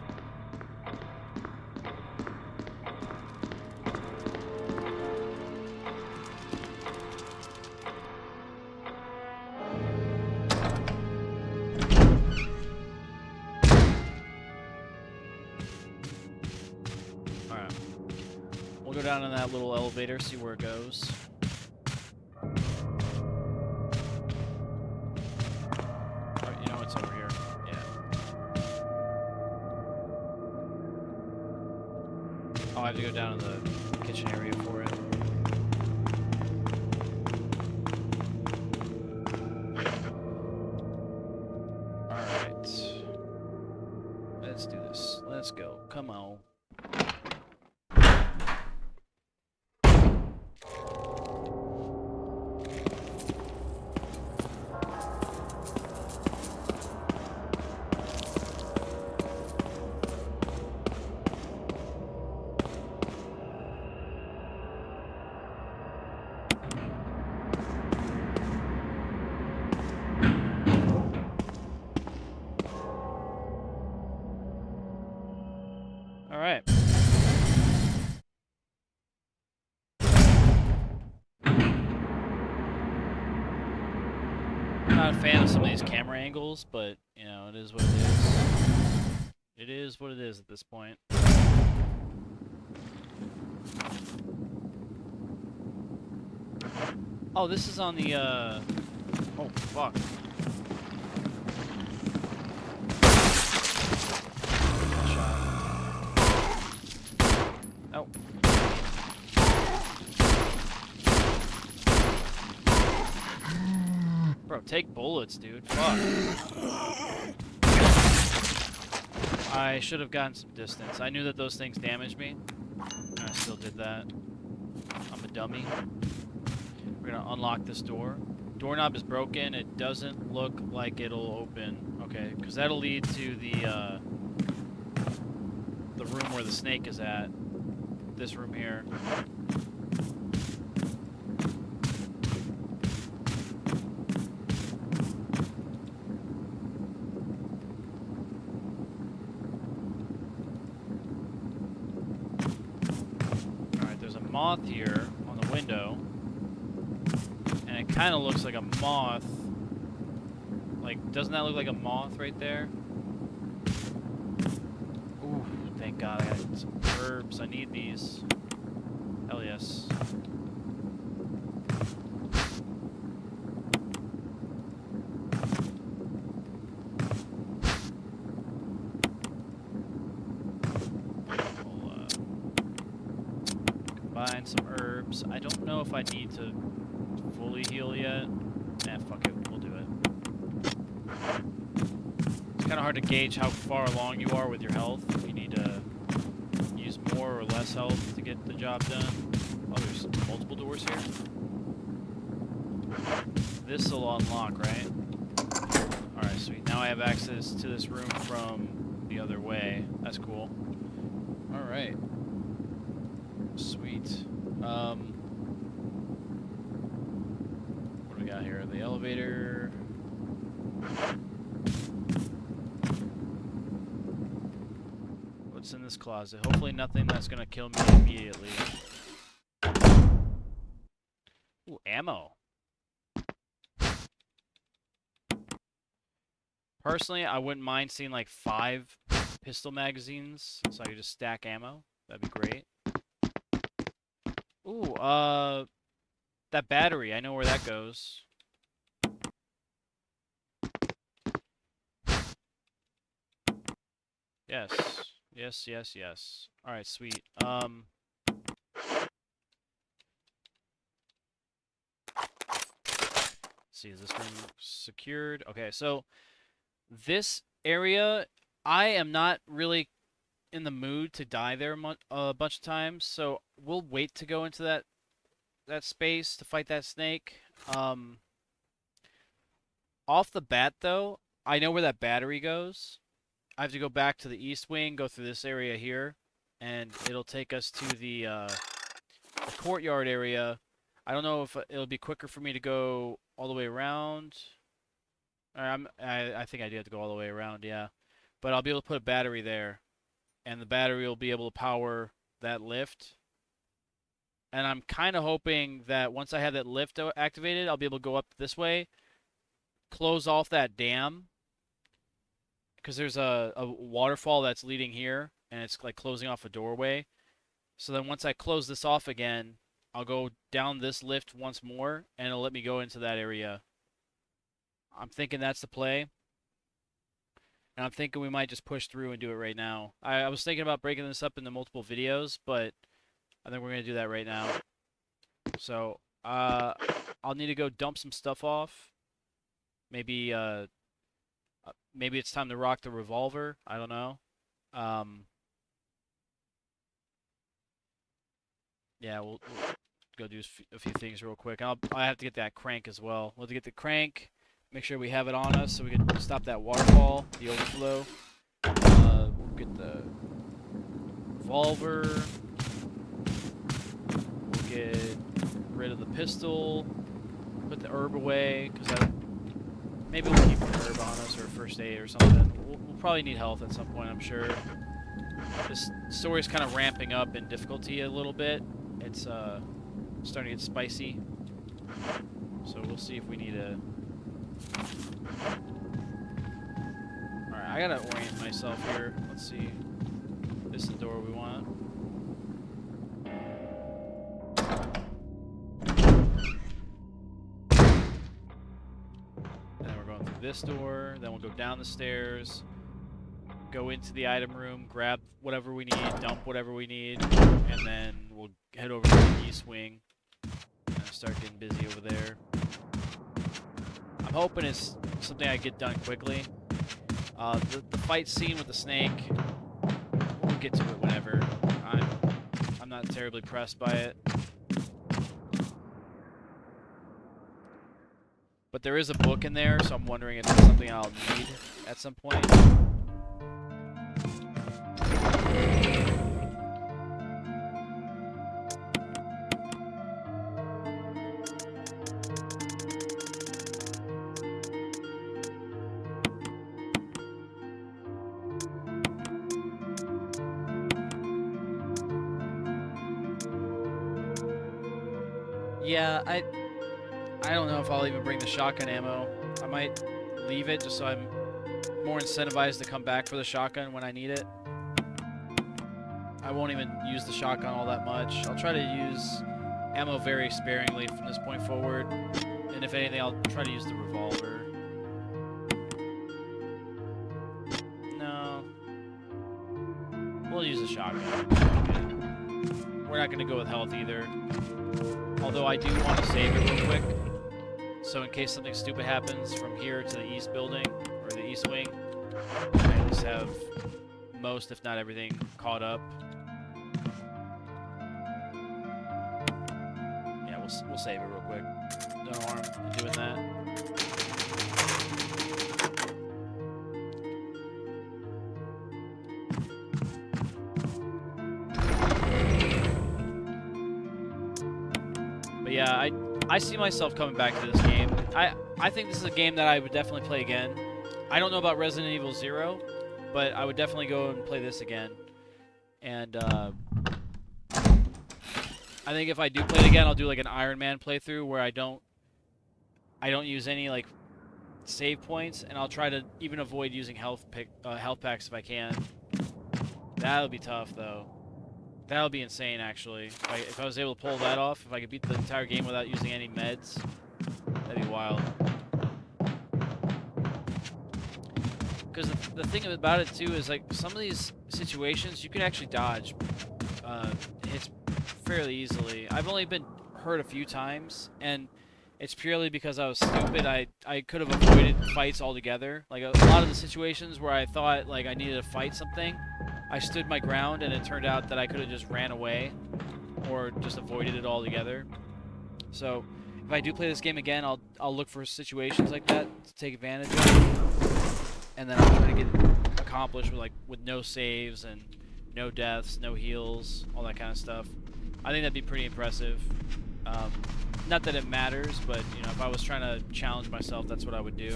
Go down in that little elevator, see where it goes. Oh, you know it's over here. Yeah. Oh, I have to go down in the kitchen area for it. Alright. Let's do this. Let's go. Come on. Alright. Not a fan of some of these camera angles, but, you know, it is what it is. It is what it is at this point. Oh, this is on the, oh, fuck. Oh. Bro, take bullets, dude. Fuck. I should have gotten some distance. I knew that those things damaged me. I still did that. I'm a dummy. We're gonna unlock this door. Doorknob is broken. It doesn't look like it'll open. Okay, because that'll lead to the room where the snake is at. This room here. Alright, there's a moth here on the window. And it kind of looks like a moth. Like, doesn't that look like a moth right there? Ooh, thank God I got some herbs. I need these. Hell yes. We'll combine some herbs. I don't know if I need to fully heal yet. Nah, fuck it. We'll do it. It's kind of hard to gauge how far along you are with your health. If you need to use more or less health to get the job done. Oh, there's multiple doors here. This will unlock, right? Alright, sweet. Now I have access to this room from the other way. That's cool. Alright. Sweet. What do we got here? The elevator. What's in this closet? Hopefully nothing that's gonna kill me immediately. Ooh, ammo. Personally, I wouldn't mind seeing like 5 pistol magazines, so I could just stack ammo. That'd be great. Ooh, that battery. I know where that goes. Yes. Yes, yes, yes. Alright, sweet. See, is this room secured? Okay, so this area, I am not really in the mood to die there a bunch of times, so we'll wait to go into that space to fight that snake. Off the bat, though, I know where that battery goes. I have to go back to the east wing, go through this area here, and it'll take us to the courtyard area. I don't know if it'll be quicker for me to go all the way around. I think I do have to go all the way around, yeah. But I'll be able to put a battery there, and the battery will be able to power that lift. And I'm kind of hoping that once I have that lift activated, I'll be able to go up this way, close off that dam, because there's a waterfall that's leading here, and it's like closing off a doorway. So then once I close this off again, I'll go down this lift once more, and it'll let me go into that area. I'm thinking that's the play. And I'm thinking we might just push through and do it right now. I was thinking about breaking this up into multiple videos, but I think we're going to do that right now. So, I'll need to go dump some stuff off. Maybe it's time to rock the revolver. I don't know. Yeah, we'll go do a few things real quick. I have to get that crank as well. We'll have to get the crank, make sure we have it on us so we can stop that waterfall, the overflow. We'll get the revolver. We'll get rid of the pistol. Put the herb away, because maybe we'll keep the herb on us, or first aid or something. We'll probably need health at some point, I'm sure. This story's kind of ramping up in difficulty a little bit. It's starting to get spicy. So we'll see if we need a... Alright, I gotta orient myself here. Let's see. This is the door we want. And then we're going through this door. Then we'll go down the stairs. Go into the item room, grab whatever we need, dump whatever we need, and then we'll head over to the east wing and start getting busy over there. I'm hoping it's something I get done quickly. The fight scene with the snake, we'll get to it whenever. I'm not terribly pressed by it. But there is a book in there, so I'm wondering if it's something I'll need at some point. Yeah, I don't know if I'll even bring the shotgun ammo. I might leave it just so I'm more incentivized to come back for the shotgun when I need it. I won't even use the shotgun all that much. I'll try to use ammo very sparingly from this point forward. And if anything, I'll try to use the revolver. No. We'll use the shotgun. We're not going to go with health either. Although I do want to save it real quick. So in case something stupid happens from here to the east building, or the east wing, I at least have most, if not everything, caught up. Yeah, we'll save it real quick. No harm in doing that. yeah, I see myself coming back to this game. I think this is a game that I would definitely play again. I don't know about Resident Evil 0, but I would definitely go and play this again. And I think if I do play it again, I'll do like an Iron Man playthrough where I don't use any like save points, and I'll try to even avoid using health packs if I can. That'll be tough though. That'll be insane actually. If I was able to pull that off, if I could beat the entire game without using any meds, that'd be wild. Because the thing about it too is like some of these situations you can actually dodge hits fairly easily. I've only been hurt a few times, and it's purely because I was stupid. I could have avoided fights altogether. Like a lot of the situations where I thought like I needed to fight something, I stood my ground, and it turned out that I could have just ran away or just avoided it altogether. So if I do play this game again, I'll look for situations like that to take advantage of, and then I'll try to get it accomplished with no saves and no deaths, no heals, all that kind of stuff. I think that'd be pretty impressive. Not that it matters, but you know, if I was trying to challenge myself, that's what I would do.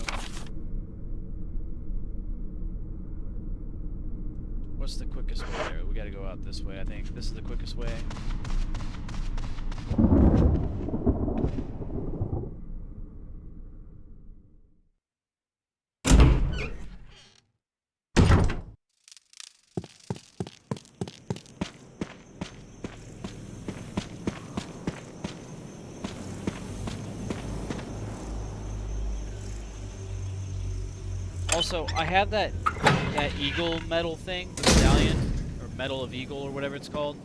What's the quickest way there? We gotta go out this way, I think. This is the quickest way. Also, I have that eagle medal thing, the medallion, or medal of eagle, or whatever it's called.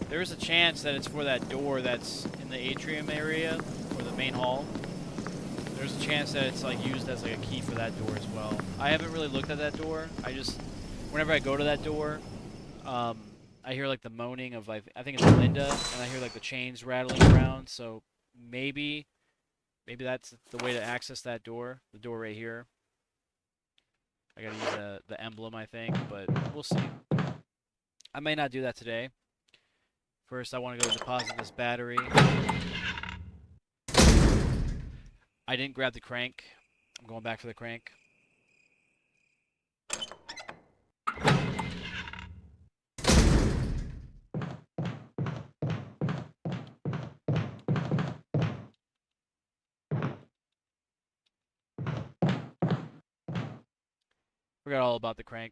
There is a chance that it's for that door that's in the atrium area, or the main hall. There's a chance that it's like used as like a key for that door as well. I haven't really looked at that door. Whenever I go to that door, I hear like the moaning of like, I think it's Linda, and I hear like the chains rattling around. So maybe that's the way to access that door. The door right here. I gotta use the emblem, I think, but we'll see. I may not do that today. First, I want to go deposit this battery. I didn't grab the crank. I'm going back for the crank. Forgot all about the crank.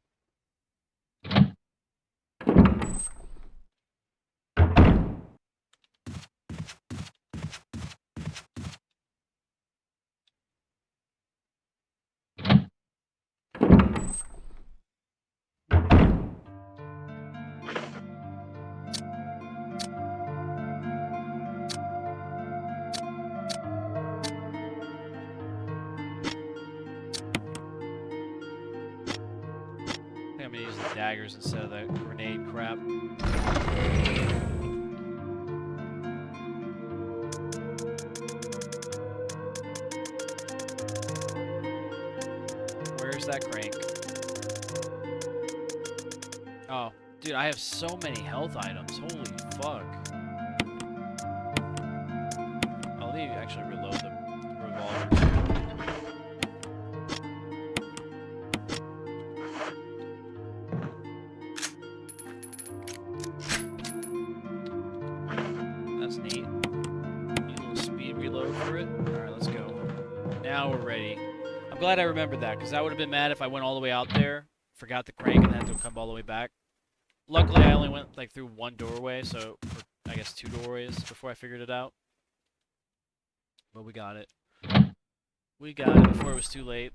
I think I'm gonna use the daggers instead of the grenade crap. Where's that crank? Oh, dude, I have so many health items. Holy fuck. I'll need to actually reload the revolver. That's neat. Need a little speed reload for it. Alright, let's go. Now we're ready. I'm glad I remembered that, because I would have been mad if I went all the way out there, forgot the crank, and had to come all the way back. Luckily, I only went like through one doorway, or I guess 2 doorways before I figured it out. But we got it. We got it before it was too late.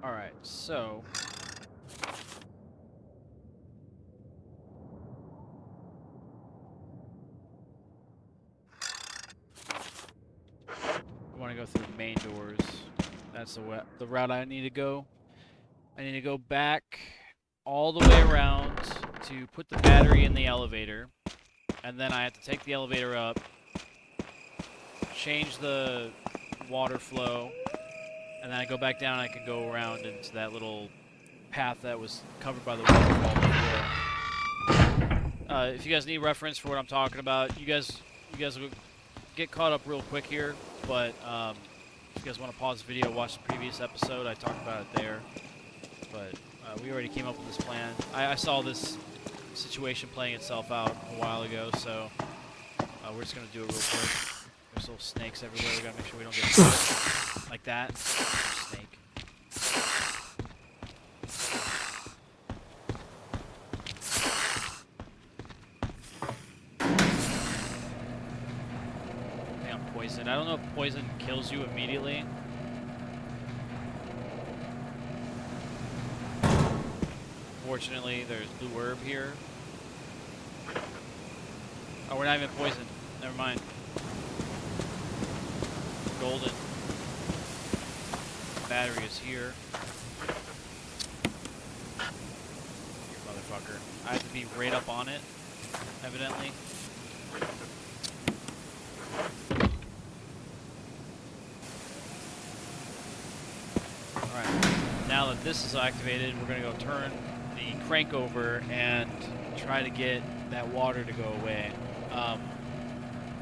Alright, so... go through the main doors. That's the route I need to go. I need to go back all the way around to put the battery in the elevator. And then I have to take the elevator up, change the water flow, and then I go back down and I can go around into that little path that was covered by the waterfall before. If you guys need reference for what I'm talking about, you guys will get caught up real quick here, but if you guys want to pause the video, watch the previous episode, I talked about it there. But we already came up with this plan. I saw this situation playing itself out a while ago, so we're just going to do it real quick. There's little snakes everywhere. We got to make sure we don't get caught like that. Snake. I think I'm poisoned. I don't know if poison kills you immediately. Fortunately, there's blue herb here. Oh, we're not even poisoned. Never mind. Golden. Battery is here. Here, motherfucker. I have to be right up on it, evidently. Alright. Now that this is activated, we're going to go turn the crank over and try to get that water to go away.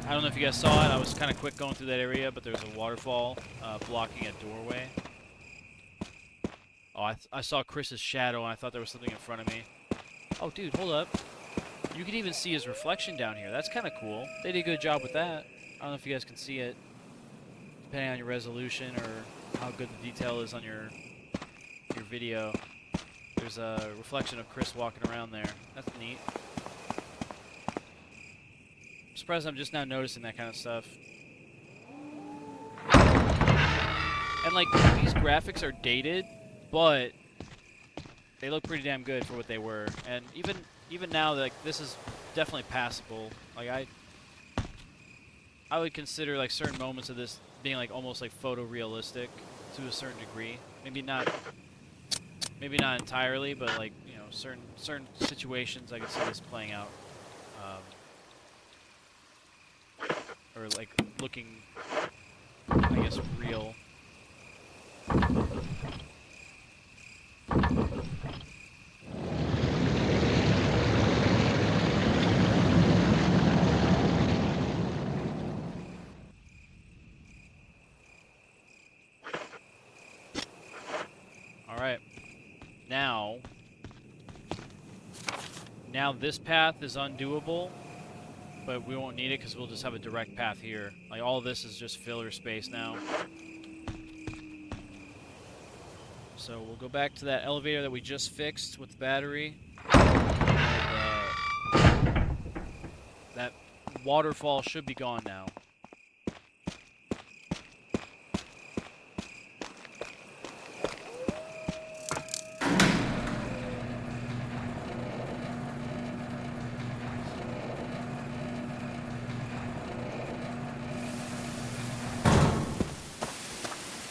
I don't know if you guys saw it. I was kind of quick going through that area, but there's a waterfall blocking a doorway. Oh, I saw Chris's shadow, and I thought there was something in front of me. Oh, dude, hold up. You can even see his reflection down here. That's kind of cool. They did a good job with that. I don't know if you guys can see it, depending on your resolution or how good the detail is on your video. There's a reflection of Chris walking around there. That's neat. I'm surprised I'm just now noticing that kind of stuff. And like, these graphics are dated, but they look pretty damn good for what they were. And even now, like, this is definitely passable. Like, I would consider like certain moments of this being like almost like photorealistic to a certain degree. Maybe not entirely, but like, you know, certain situations I could see this playing out. Or like looking, I guess, real. All right. Now this path is undoable. But we won't need it because we'll just have a direct path here. Like, all of this is just filler space now. So we'll go back to that elevator that we just fixed with the battery. And, that waterfall should be gone now.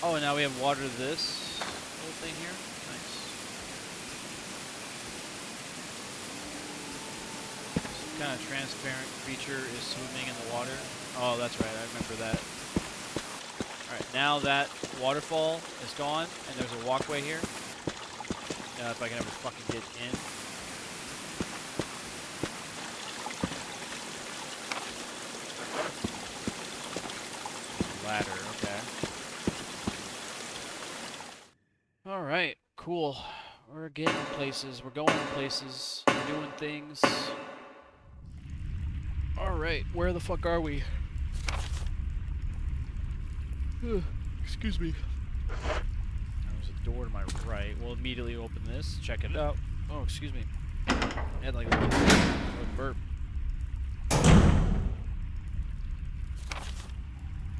Oh, and now we have water to this little thing here. Nice. Some kind of transparent creature is swimming in the water. Oh, that's right. I remember that. Alright, now that waterfall is gone, and there's a walkway here. If I can ever fucking get in. Ladder, okay. Alright, cool. We're getting places. We're going places. We're doing things. Alright, where the fuck are we? Excuse me. There's a door to my right. We'll immediately open this. Check it out. Oh, excuse me. I had like a little burp.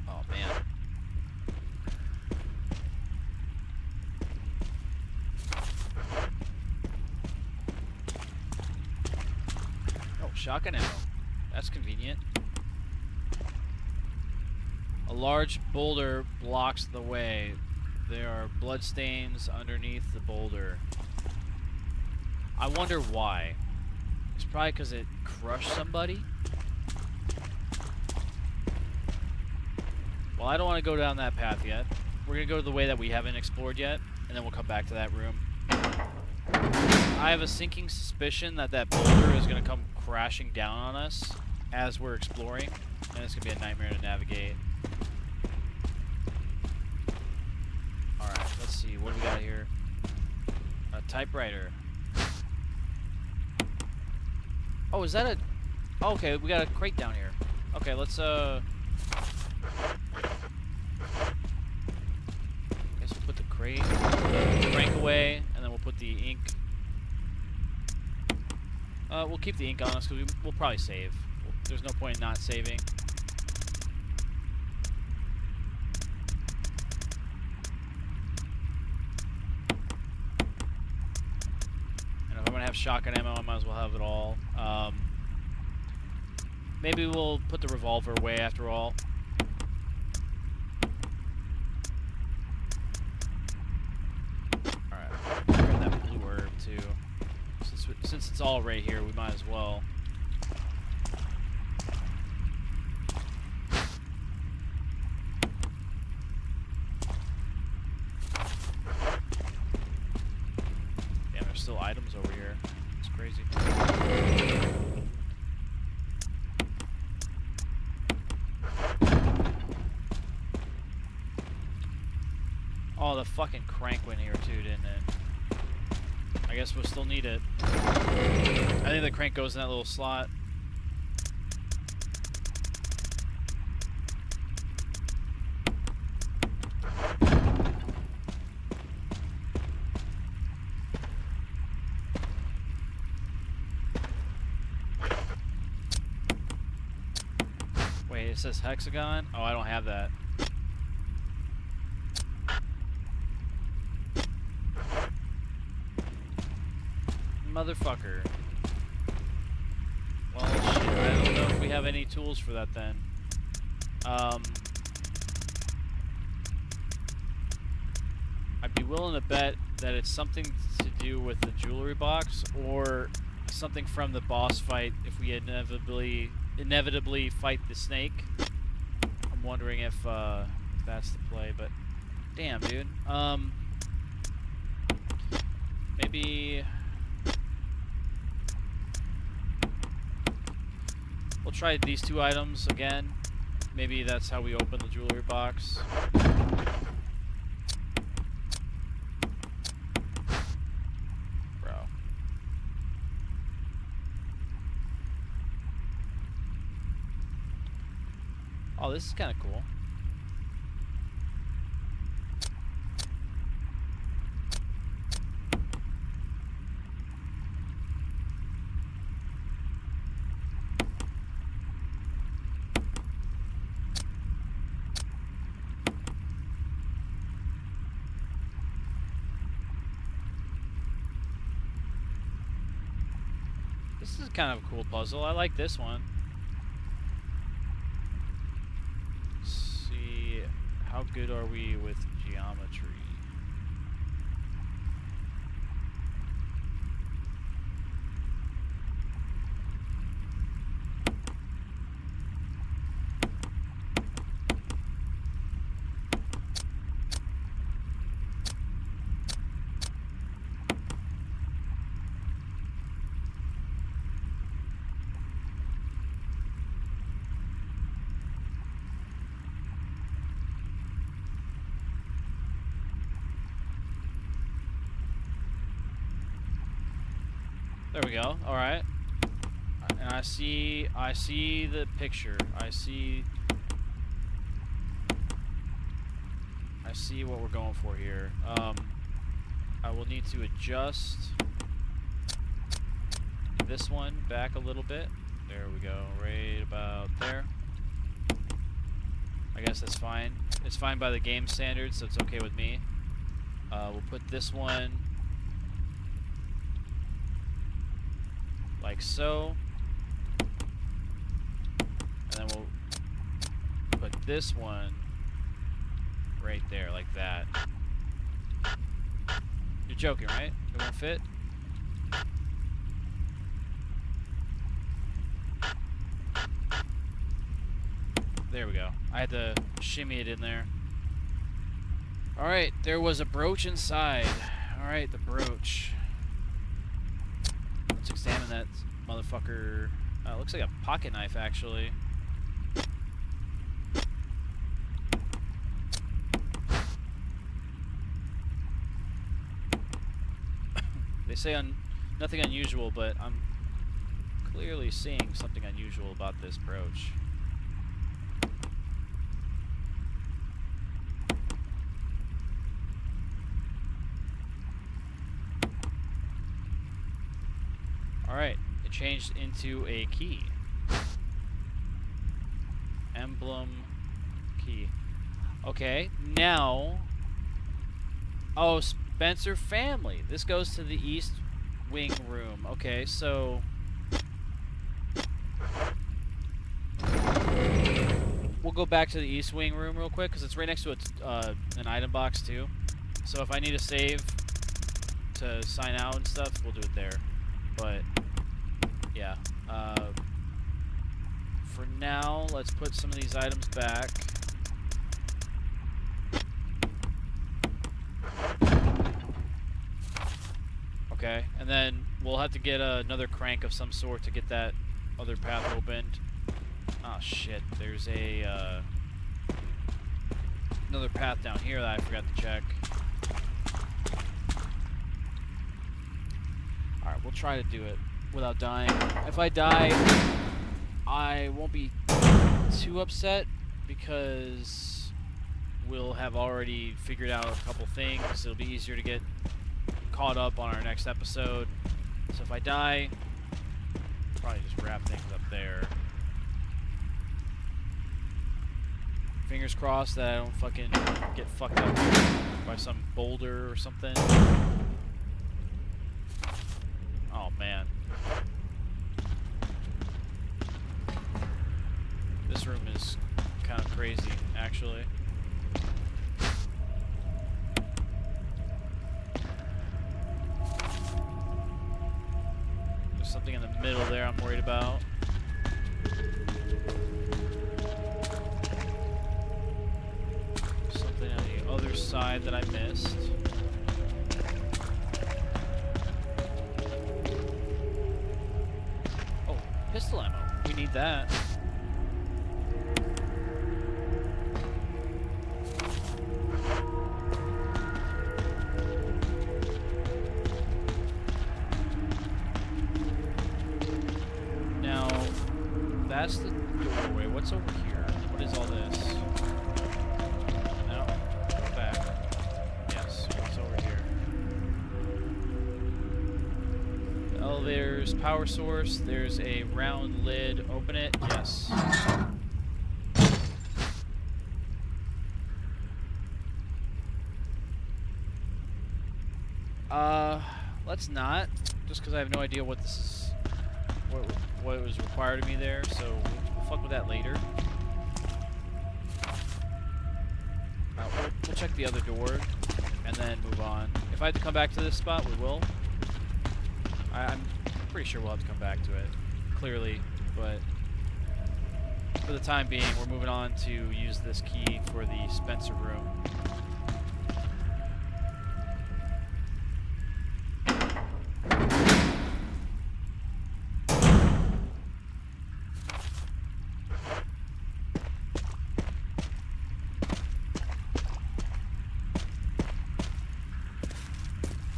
Oh, man. Shotgun ammo. That's convenient. A large boulder blocks the way. There are bloodstains underneath the boulder. I wonder why. It's probably because it crushed somebody. Well, I don't want to go down that path yet. We're going to go to the way that we haven't explored yet, and then we'll come back to that room. I have a sinking suspicion that that boulder is going to come crashing down on us as we're exploring, and it's going to be a nightmare to navigate. Alright, let's see. What do we got here? A typewriter. Oh, is that a... Oh, okay, we got a crate down here. Okay, let's, guess we'll put the crate, the crank away, and then we'll put the ink. We'll keep the ink on us because we'll probably save. There's no point in not saving. And if I'm gonna have shotgun ammo, I might as well have it all. Maybe we'll put the revolver away after all. Alright, grab that blue herb too. Since it's all right here, we might as well. Damn, there's still items over here. It's crazy. Oh, the fucking crank went here too, didn't it? I guess we'll still need it. I think the crank goes in that little slot. Wait, it says hexagon? Oh, I don't have that. Motherfucker. Well, shit, I don't know if we have any tools for that then. I'd be willing to bet that it's something to do with the jewelry box, or something from the boss fight if we inevitably fight the snake. I'm wondering if that's the play, but damn, dude. Maybe... We'll try these two items again. Maybe that's how we open the jewelry box. Bro. Oh, this is kind of cool. This is kind of a cool puzzle. I like this one. Let's see, how good are we with geometry? There we go. All right. And I see the picture. I see what we're going for here. I will need to adjust this one back a little bit. There we go. Right about there. I guess that's fine. It's fine by the game standards, so it's okay with me. We'll put this one like so, and then we'll put this one right there, like that. You're joking, right? It won't fit? There we go. I had to shimmy it in there. Alright, there was a brooch inside. Alright, the brooch. Let's examine that motherfucker. Looks like a pocket knife, actually. They say nothing unusual, but I'm clearly seeing something unusual about this brooch. Alright, it changed into a key. Emblem key. Okay, now... Oh, Spencer family. This goes to the East Wing room. Okay, so... We'll go back to the East Wing room real quick, because it's right next to an item box, too. So if I need a save to sign out and stuff, we'll do it there. But, yeah. For now, let's put some of these items back. Okay, and then we'll have to get another crank of some sort to get that other path opened. Oh shit, there's a another path down here that I forgot to check. Alright, we'll try to do it without dying. If I die, I won't be too upset because we'll have already figured out a couple things. It'll be easier to get caught up on our next episode. So if I die, probably just wrap things up there. Fingers crossed that I don't fucking get fucked up by some boulder or something. Oh man. This room is kind of crazy, actually. There's something in the middle there I'm worried about. Something on the other side that I missed. Oh, pistol ammo. We need that. Now, that's the doorway. What's over here? What is all this? No. Go back. Yes. What's over here? The elevator's power source. There's a round lid. Open it. Yes. Let's not. Just because I have no idea what this is. What was required of me there, so we'll fuck with that later. We'll check the other door, and then move on. If I have to come back to this spot, we will. I'm pretty sure we'll have to come back to it, clearly, but for the time being, we're moving on to use this key for the Spencer room.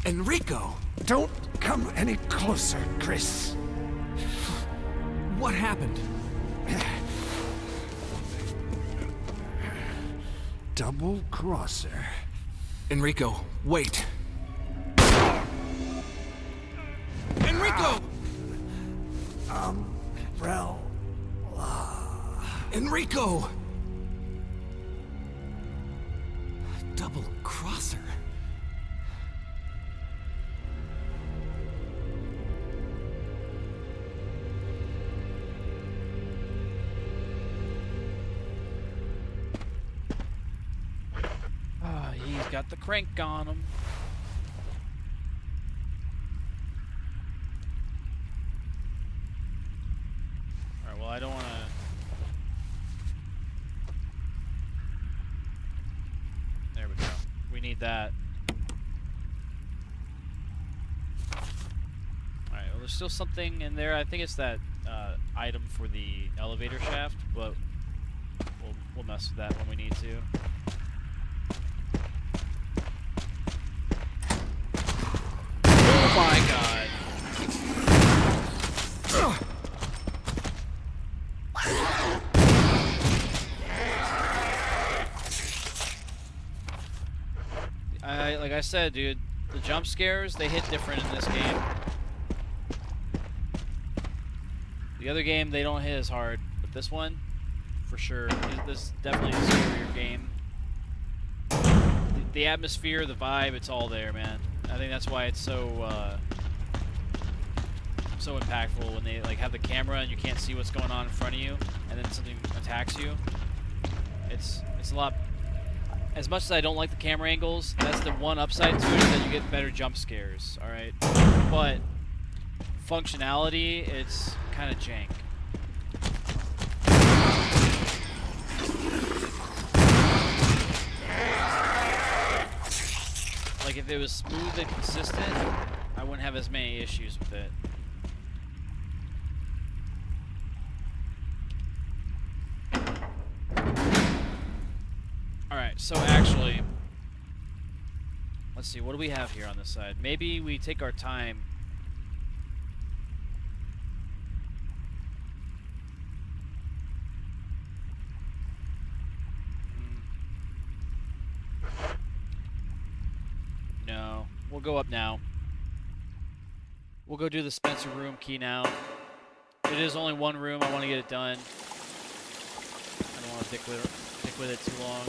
Enrico! Don't come any closer, Chris. What happened? Double crosser. Enrico, wait. Enrico! Umbrella. Enrico! Double crosser. got the crank on him. Alright, well, I don't want to... There we go. We need that. Alright, well, there's still something in there. I think it's that item for the elevator shaft, but we'll mess with that when we need to. Oh my god. Like I said, dude, the jump scares, they hit different in this game. The other game, they don't hit as hard, but this one, for sure, this is definitely a scarier game. The atmosphere, the vibe, it's all there, man. I think that's why it's so so impactful when they like have the camera and you can't see what's going on in front of you, and then something attacks you. It's a lot. As much as I don't like the camera angles, that's the one upside to it, is that you get better jump scares. All right, but functionality, it's kind of jank. Like if it was smooth and consistent, I wouldn't have as many issues with it. Alright, so actually, let's see, what do we have here on this side? Maybe we take our time. No, we'll go up now. We'll go do the Spencer room key now. It is only one room, I want to get it done. I don't want to dick with it too long.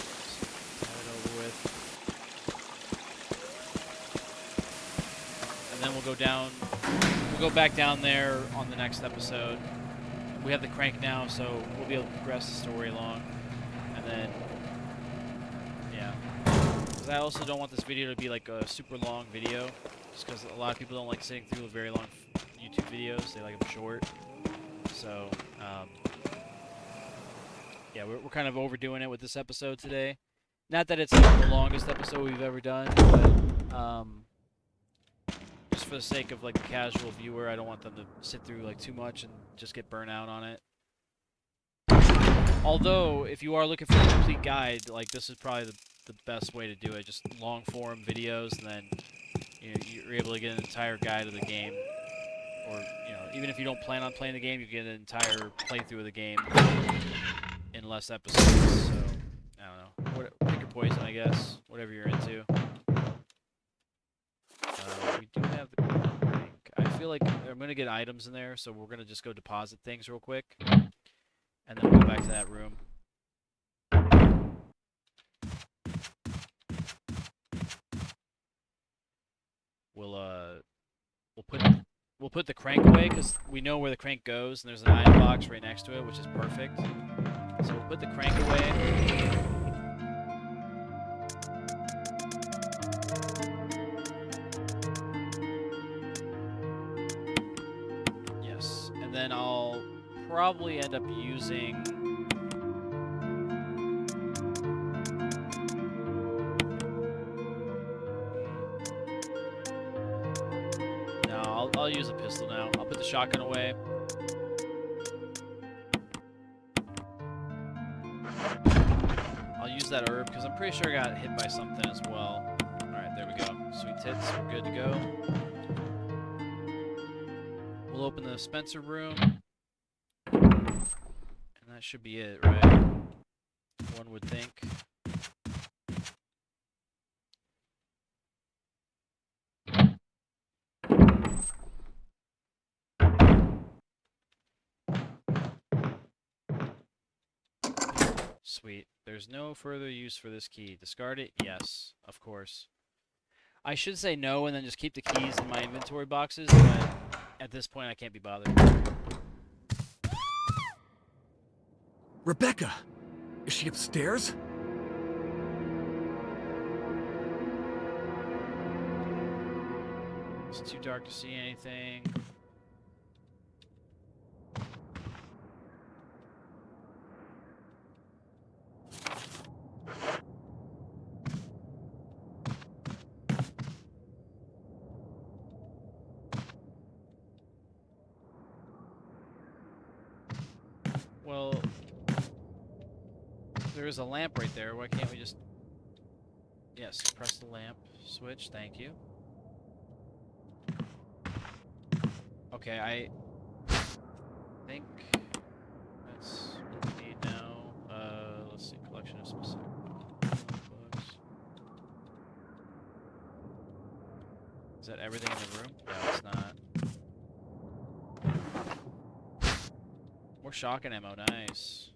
Have it over with. And then we'll go down. We'll go back down there on the next episode. We have the crank now, so we'll be able to progress the story along. And then, yeah. Because I also don't want this video to be like a super long video, just because a lot of people don't like sitting through very long YouTube videos. They like them short. So, yeah, we're kind of overdoing it with this episode today. Not that it's like the longest episode we've ever done, but just for the sake of like the casual viewer, I don't want them to sit through like too much and just get burnt out on it. Although, if you are looking for a complete guide, like this is probably the best way to do it. Just long form videos, and then you're able to get an entire guide of the game. Or, even if you don't plan on playing the game, you get an entire playthrough of the game in less episodes. So, I don't know. Pick your poison, I guess. Whatever you're into. We do have the crank. I feel like I'm going to get items in there, so we're going to just go deposit things real quick. And then we'll go back to that room. We'll put the crank away because we know where the crank goes, and there's an item box right next to it, which is perfect. So we'll put the crank away. Yes, and then I'll probably end up using... I'll use a pistol now. I'll put the shotgun away. I'll use that herb because I'm pretty sure I got hit by something as well. Alright, there we go. Sweet tits, we're good to go. We'll open the Spencer room. And that should be it, right? One would think. Sweet. There's no further use for this key. Discard it? Yes, of course. I should say no and then just keep the keys in my inventory boxes, but at this point I can't be bothered. Rebecca! Is she upstairs? It's too dark to see anything. Well, there is a lamp right there. Why can't we just... Yes, press the lamp switch. Thank you. Okay, I think that's what we need now. Let's see, collection of specific books. Is that everything in the room? No, it's not. More shotgun ammo, nice.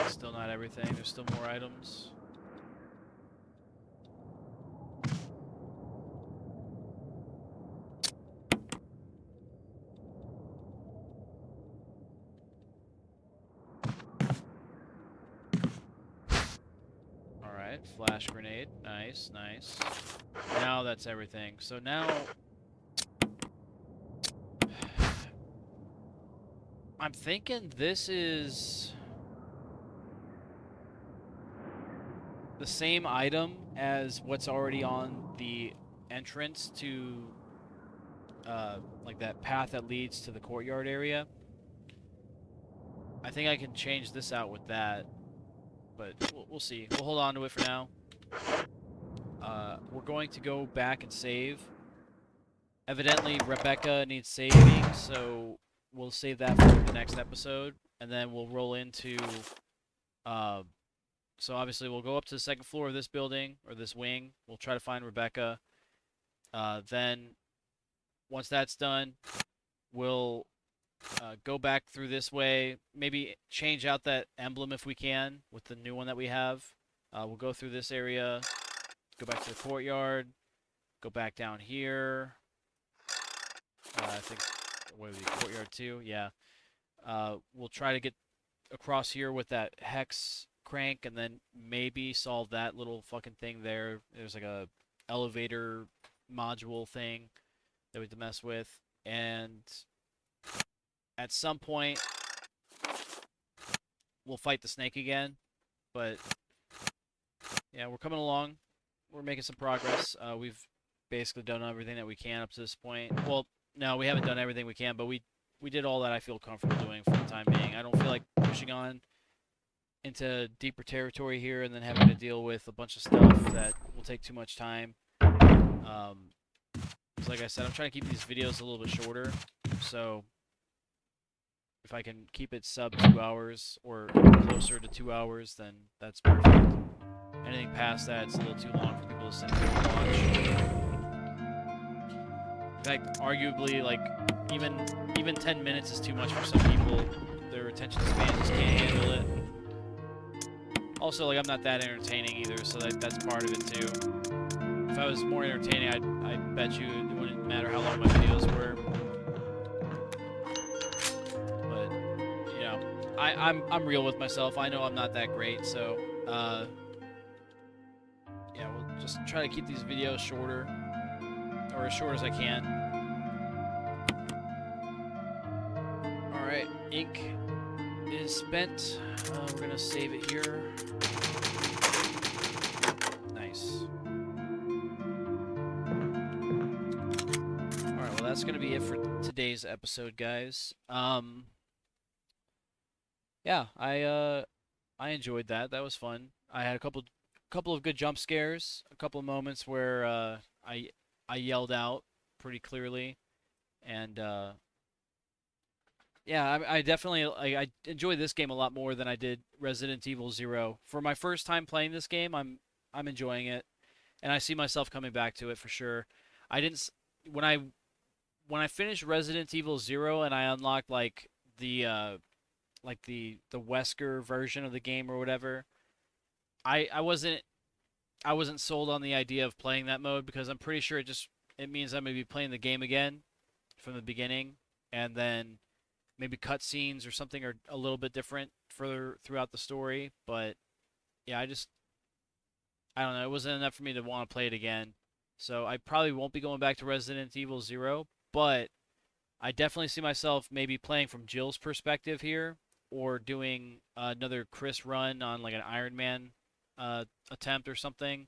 Still not everything, there's still more items. Alright, flash grenade, nice, nice. Now that's everything. So now... I'm thinking this is... the same item as what's already on the entrance to like that path that leads to the courtyard area. I think I can change this out with that, but we'll see. We'll hold on to it for now. We're going to go back and save. Evidently Rebecca needs saving, so we'll save that for the next episode, and then we'll roll into so obviously we'll go up to the second floor of this building, or this wing. We'll try to find Rebecca. Then, once that's done, we'll go back through this way. Maybe change out that emblem if we can with the new one that we have. We'll go through this area, go back to the courtyard, go back down here. I think, what would be courtyard 2? Yeah. We'll try to get across here with that hex crank, and then maybe solve that little fucking thing there. There's like a elevator module thing that we have to mess with, and at some point we'll fight the snake again. But yeah, we're coming along. We're making some progress. We've basically done everything that we can up to this point. Well, no, we haven't done everything we can, but we did all that I feel comfortable doing for the time being. I don't feel like pushing on into deeper territory here and then having to deal with a bunch of stuff that will take too much time. Like I said, I'm trying to keep these videos a little bit shorter, so if I can keep it sub 2 hours or closer to 2 hours, then that's perfect. Anything past that, it's a little too long for people to sit there and watch. In fact, arguably, like, even 10 minutes is too much for some people. Their attention span just can't handle it. Also, like, I'm not that entertaining either, so that's part of it too. If I was more entertaining, I bet you it wouldn't matter how long my videos were. But you know, I'm real with myself. I know I'm not that great, so yeah, we'll just try to keep these videos shorter, or as short as I can. All right, ink is spent. We're gonna save it here. Nice. Alright, well that's gonna be it for today's episode, guys. Yeah, I enjoyed that. That was fun. I had a couple of good jump scares, a couple of moments where I yelled out pretty clearly, and yeah, I definitely I enjoy this game a lot more than I did Resident Evil 0. For my first time playing this game, I'm enjoying it, and I see myself coming back to it for sure. I didn't when I finished Resident Evil 0 and I unlocked like the Wesker version of the game or whatever, I wasn't sold on the idea of playing that mode, because I'm pretty sure it means I'm gonna be playing the game again from the beginning, and then maybe cutscenes or something are a little bit different further throughout the story. But yeah, I don't know. It wasn't enough for me to want to play it again. So I probably won't be going back to Resident Evil Zero, but I definitely see myself maybe playing from Jill's perspective here, or doing another Chris run on like an Iron Man attempt or something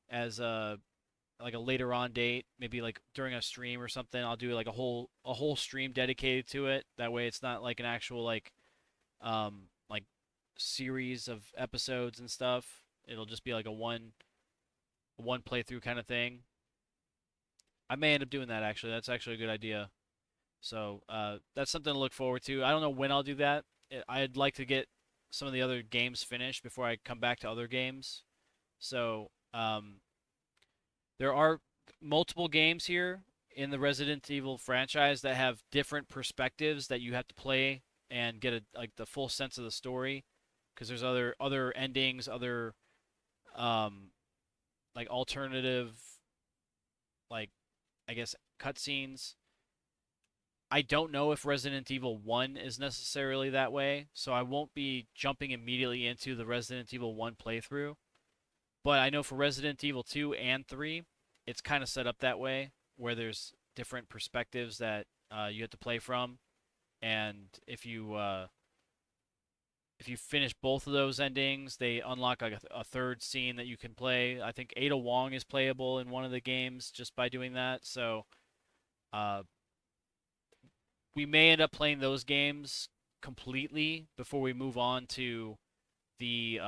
as a like a later on date, maybe like during a stream or something. I'll do like a whole stream dedicated to it. That way, it's not like an actual like series of episodes and stuff. It'll just be like a one playthrough kind of thing. I may end up doing that actually. That's actually a good idea. So that's something to look forward to. I don't know when I'll do that. I'd like to get some of the other games finished before I come back to other games. So there are multiple games here in the Resident Evil franchise that have different perspectives that you have to play and get like the full sense of the story. Because there's other endings, other um, like alternative, like I guess cutscenes. I don't know if Resident Evil 1 is necessarily that way, so I won't be jumping immediately into the Resident Evil 1 playthrough. But I know for Resident Evil 2 and 3, it's kind of set up that way, where there's different perspectives that you have to play from, and if you finish both of those endings, they unlock like a third scene that you can play. I think Ada Wong is playable in one of the games just by doing that. So uh, we may end up playing those games completely before we move on to the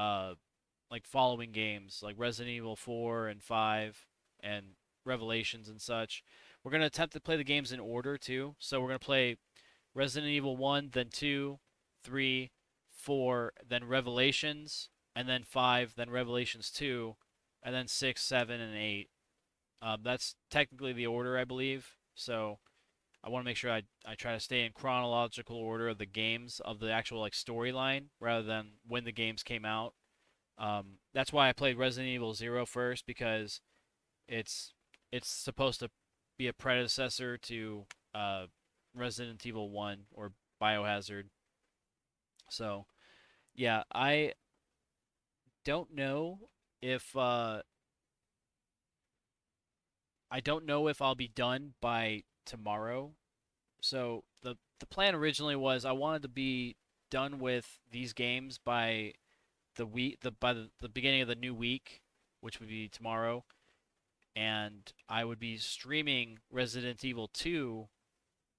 like following games like Resident Evil 4 and 5 and Revelations and such. We're going to attempt to play the games in order too. So we're going to play Resident Evil 1, then 2, 3, 4, then Revelations, and then 5, then Revelations 2, and then 6, 7, and 8. That's technically the order, I believe. So I want to make sure I try to stay in chronological order of the games of the actual like storyline rather than when the games came out. That's why I played Resident Evil Zero first, because it's it's supposed to be a predecessor to Resident Evil 1 or Biohazard. So yeah, I don't know if I'll be done by tomorrow. So the plan originally was I wanted to be done with these games by the beginning of the new week, which would be tomorrow, and I would be streaming Resident Evil 2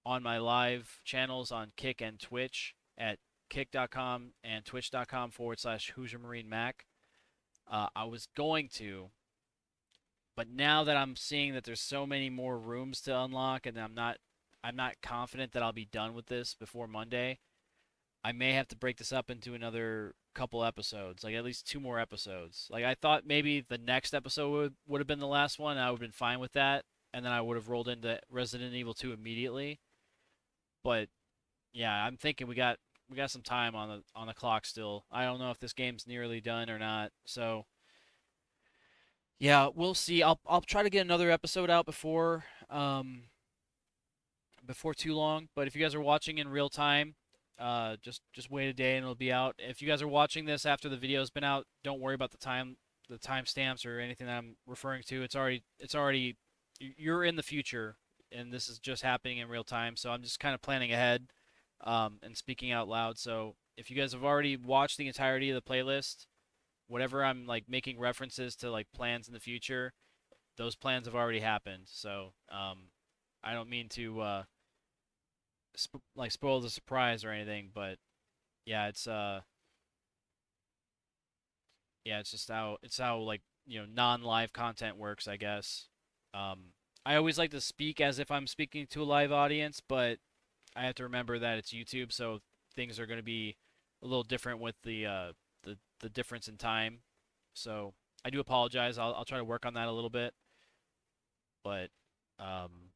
on my live channels on Kick and Twitch at kick.com and twitch.com/HoosierMarineMAK. I was going to, but now that I'm seeing that there's so many more rooms to unlock, and I'm not confident that I'll be done with this before Monday. I may have to break this up into another couple episodes, like at least 2 more episodes. Like I thought maybe the next episode would have been the last one, and I would have been fine with that, and then I would have rolled into Resident Evil 2 immediately. But yeah, I'm thinking we got some time on the clock still. I don't know if this game's nearly done or not. So yeah, we'll see. I'll try to get another episode out before too long. But if you guys are watching in real time, just wait a day and it'll be out. If you guys are watching this after the video's been out, don't worry about the timestamps or anything that I'm referring to. It's already you're in the future, and this is just happening in real time. So I'm just kind of planning ahead, and speaking out loud. So if you guys have already watched the entirety of the playlist, whatever I'm like making references to like plans in the future, those plans have already happened. So I don't mean to like spoil the surprise or anything, but yeah, it's just how like non-live content works, I guess. Um, I always like to speak as if I'm speaking to a live audience, but I have to remember that it's YouTube, so things are going to be a little different with the difference in time. So I do apologize. I'll try to work on that a little bit, but um,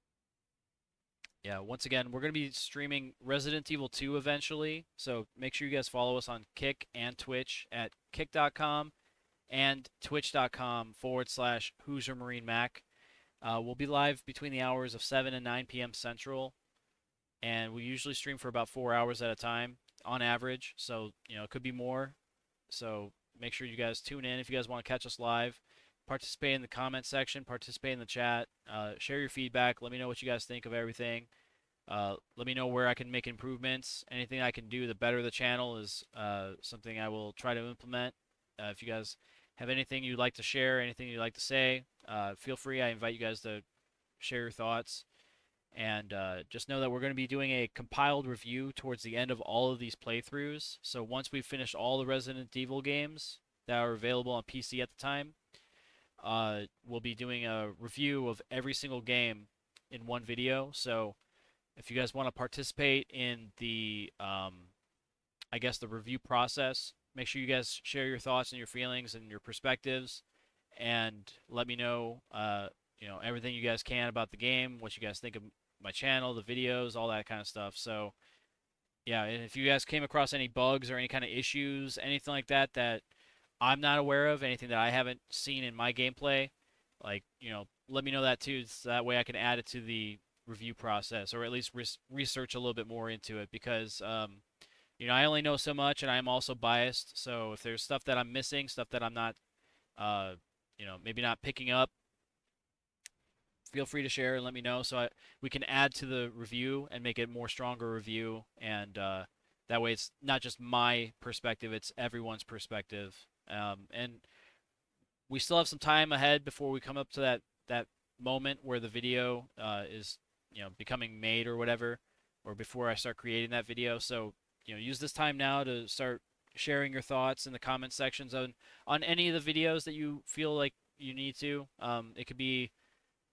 yeah, once again, we're going to be streaming Resident Evil 2 eventually. So make sure you guys follow us on Kick and Twitch at kick.com and twitch.com/HoosierMarineMAK. We'll be live between the hours of 7 and 9 p.m. Central, and we usually stream for about 4 hours at a time on average. So, it could be more. So make sure you guys tune in if you guys want to catch us live. participate in the comment section, participate in the chat, share your feedback. Let me know what you guys think of everything. Let me know where I can make improvements. Anything I can do to better the channel is something I will try to implement. If you guys have anything you'd like to share, anything you'd like to say, feel free. I invite you guys to share your thoughts. And just know that we're going to be doing a compiled review towards the end of all of these playthroughs. So once we've finished all the Resident Evil games that are available on PC at the time, we'll be doing a review of every single game in one video. So if you guys want to participate in the, I guess, the review process, make sure you guys share your thoughts and your feelings and your perspectives, and let me know, everything you guys can about the game, what you guys think of my channel, the videos, all that kind of stuff. So yeah, and if you guys came across any bugs or any kind of issues, anything like that that I'm not aware of, anything that I haven't seen in my gameplay, like, let me know that too, so that way I can add it to the review process, or at least research a little bit more into it, because I only know so much, and I'm also biased. So if there's stuff that I'm missing, stuff that I'm not, maybe not picking up, feel free to share and let me know, so we can add to the review and make it more stronger review, and that way it's not just my perspective, it's everyone's perspective. And we still have some time ahead before we come up to that moment where the video is becoming made or whatever, or before I start creating that video. So use this time now to start sharing your thoughts in the comment sections on any of the videos that you feel like you need to. It could be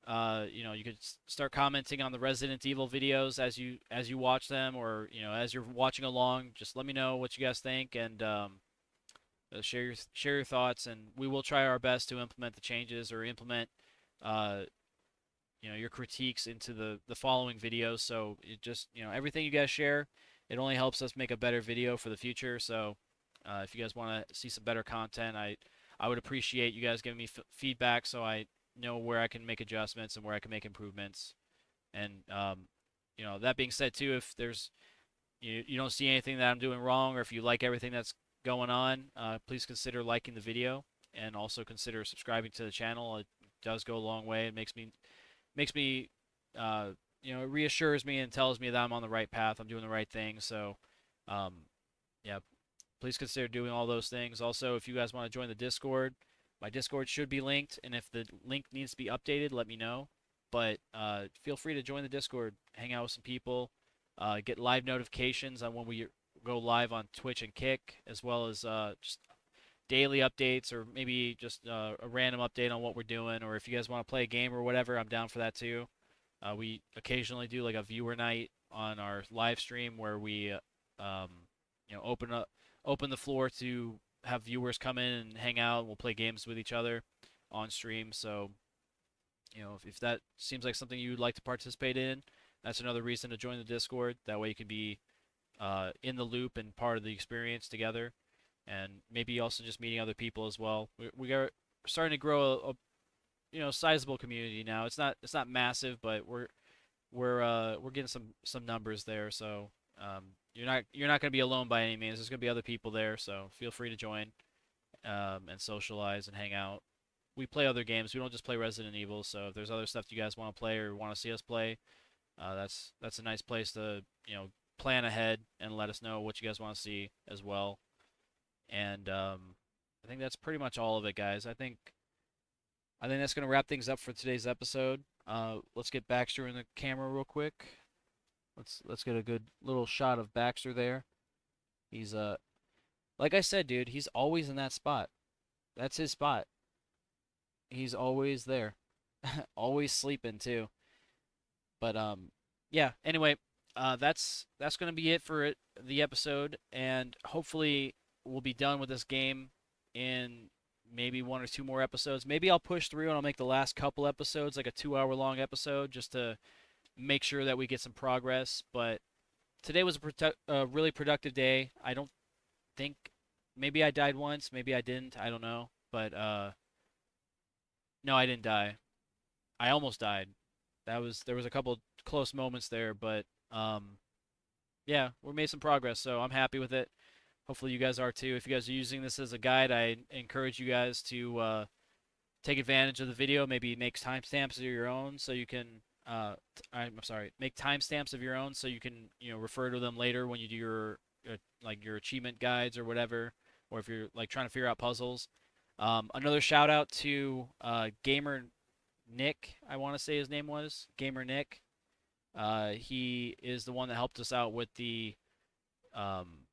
you could start commenting on the Resident Evil videos as you watch them, or as you're watching along. Just let me know what you guys think, and share your thoughts, and we will try our best to implement the changes, or implement uh, your critiques into the following videos. So it just everything you guys share, it only helps us make a better video for the future. So if you guys want to see some better content, I would appreciate you guys giving me feedback, so I know where I can make adjustments and where I can make improvements. And that being said too, if there's you don't see anything that I'm doing wrong, or if you like everything that's going on, please consider liking the video, and also consider subscribing to the channel. It does go a long way. It makes me it reassures me and tells me that I'm on the right path, I'm doing the right thing. So yeah, please consider doing all those things. Also, if you guys want to join the Discord, my Discord should be linked, and if the link needs to be updated, let me know. But feel free to join the Discord, hang out with some people, get live notifications on when we go live on Twitch and Kick, as well as just daily updates, or maybe just a random update on what we're doing. Or if you guys want to play a game or whatever, I'm down for that too. We occasionally do like a viewer night on our live stream, where we open the floor to have viewers come in and hang out. We'll play games with each other on stream. So if that seems like something you'd like to participate in, that's another reason to join the Discord. That way you can be in the loop and part of the experience together, and maybe also just meeting other people as well. We are starting to grow a sizable community now. It's not massive, but we're getting some numbers there. So you're not going to be alone by any means. There's going to be other people there, so feel free to join and socialize and hang out. We play other games. We don't just play Resident Evil. So if there's other stuff you guys want to play or want to see us play, that's a nice place to plan ahead and let us know what you guys want to see as well. And I think that's pretty much all of it, guys. I think that's going to wrap things up for today's episode. Let's get Baxter in the camera real quick. Let's get a good little shot of Baxter there. He's like I said, dude, he's always in that spot. That's his spot. He's always there. Always sleeping too. But yeah, anyway, that's going to be it for the episode, and hopefully we'll be done with this game in maybe 1 or 2 more episodes. Maybe I'll push through and I'll make the last couple episodes like a 2-hour long episode, just to make sure that we get some progress. But today was a really productive day. I don't think, maybe I died once, maybe I didn't, I don't know. But no, I didn't die. I almost died. There was a couple close moments there, but yeah, we made some progress, so I'm happy with it. Hopefully you guys are too. If you guys are using this as a guide, I encourage you guys to take advantage of the video. Maybe make timestamps of your own so you can. I'm sorry. Make timestamps of your own so you can refer to them later when you do your like your achievement guides or whatever, or if you're like trying to figure out puzzles. Another shout out to Gamer Nick. I want to say his name was Gamer Nick. He is the one that helped us out with the um,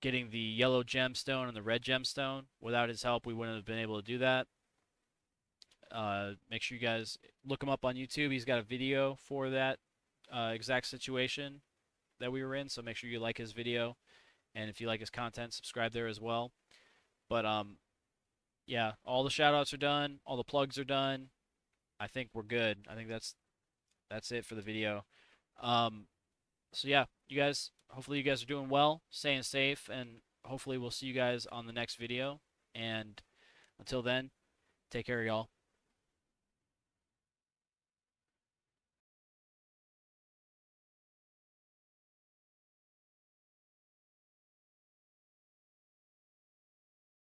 getting the yellow gemstone and the red gemstone. Without his help, we wouldn't have been able to do that. Make sure you guys look him up on YouTube. He's got a video for that exact situation that we were in, so make sure you like his video, and if you like his content, subscribe there as well. But yeah, all the shout outs are done, all the plugs are done. I think we're good. I think that's it for the video. So yeah, you guys, hopefully you guys are doing well, staying safe, and hopefully we'll see you guys on the next video. And until then, take care, y'all.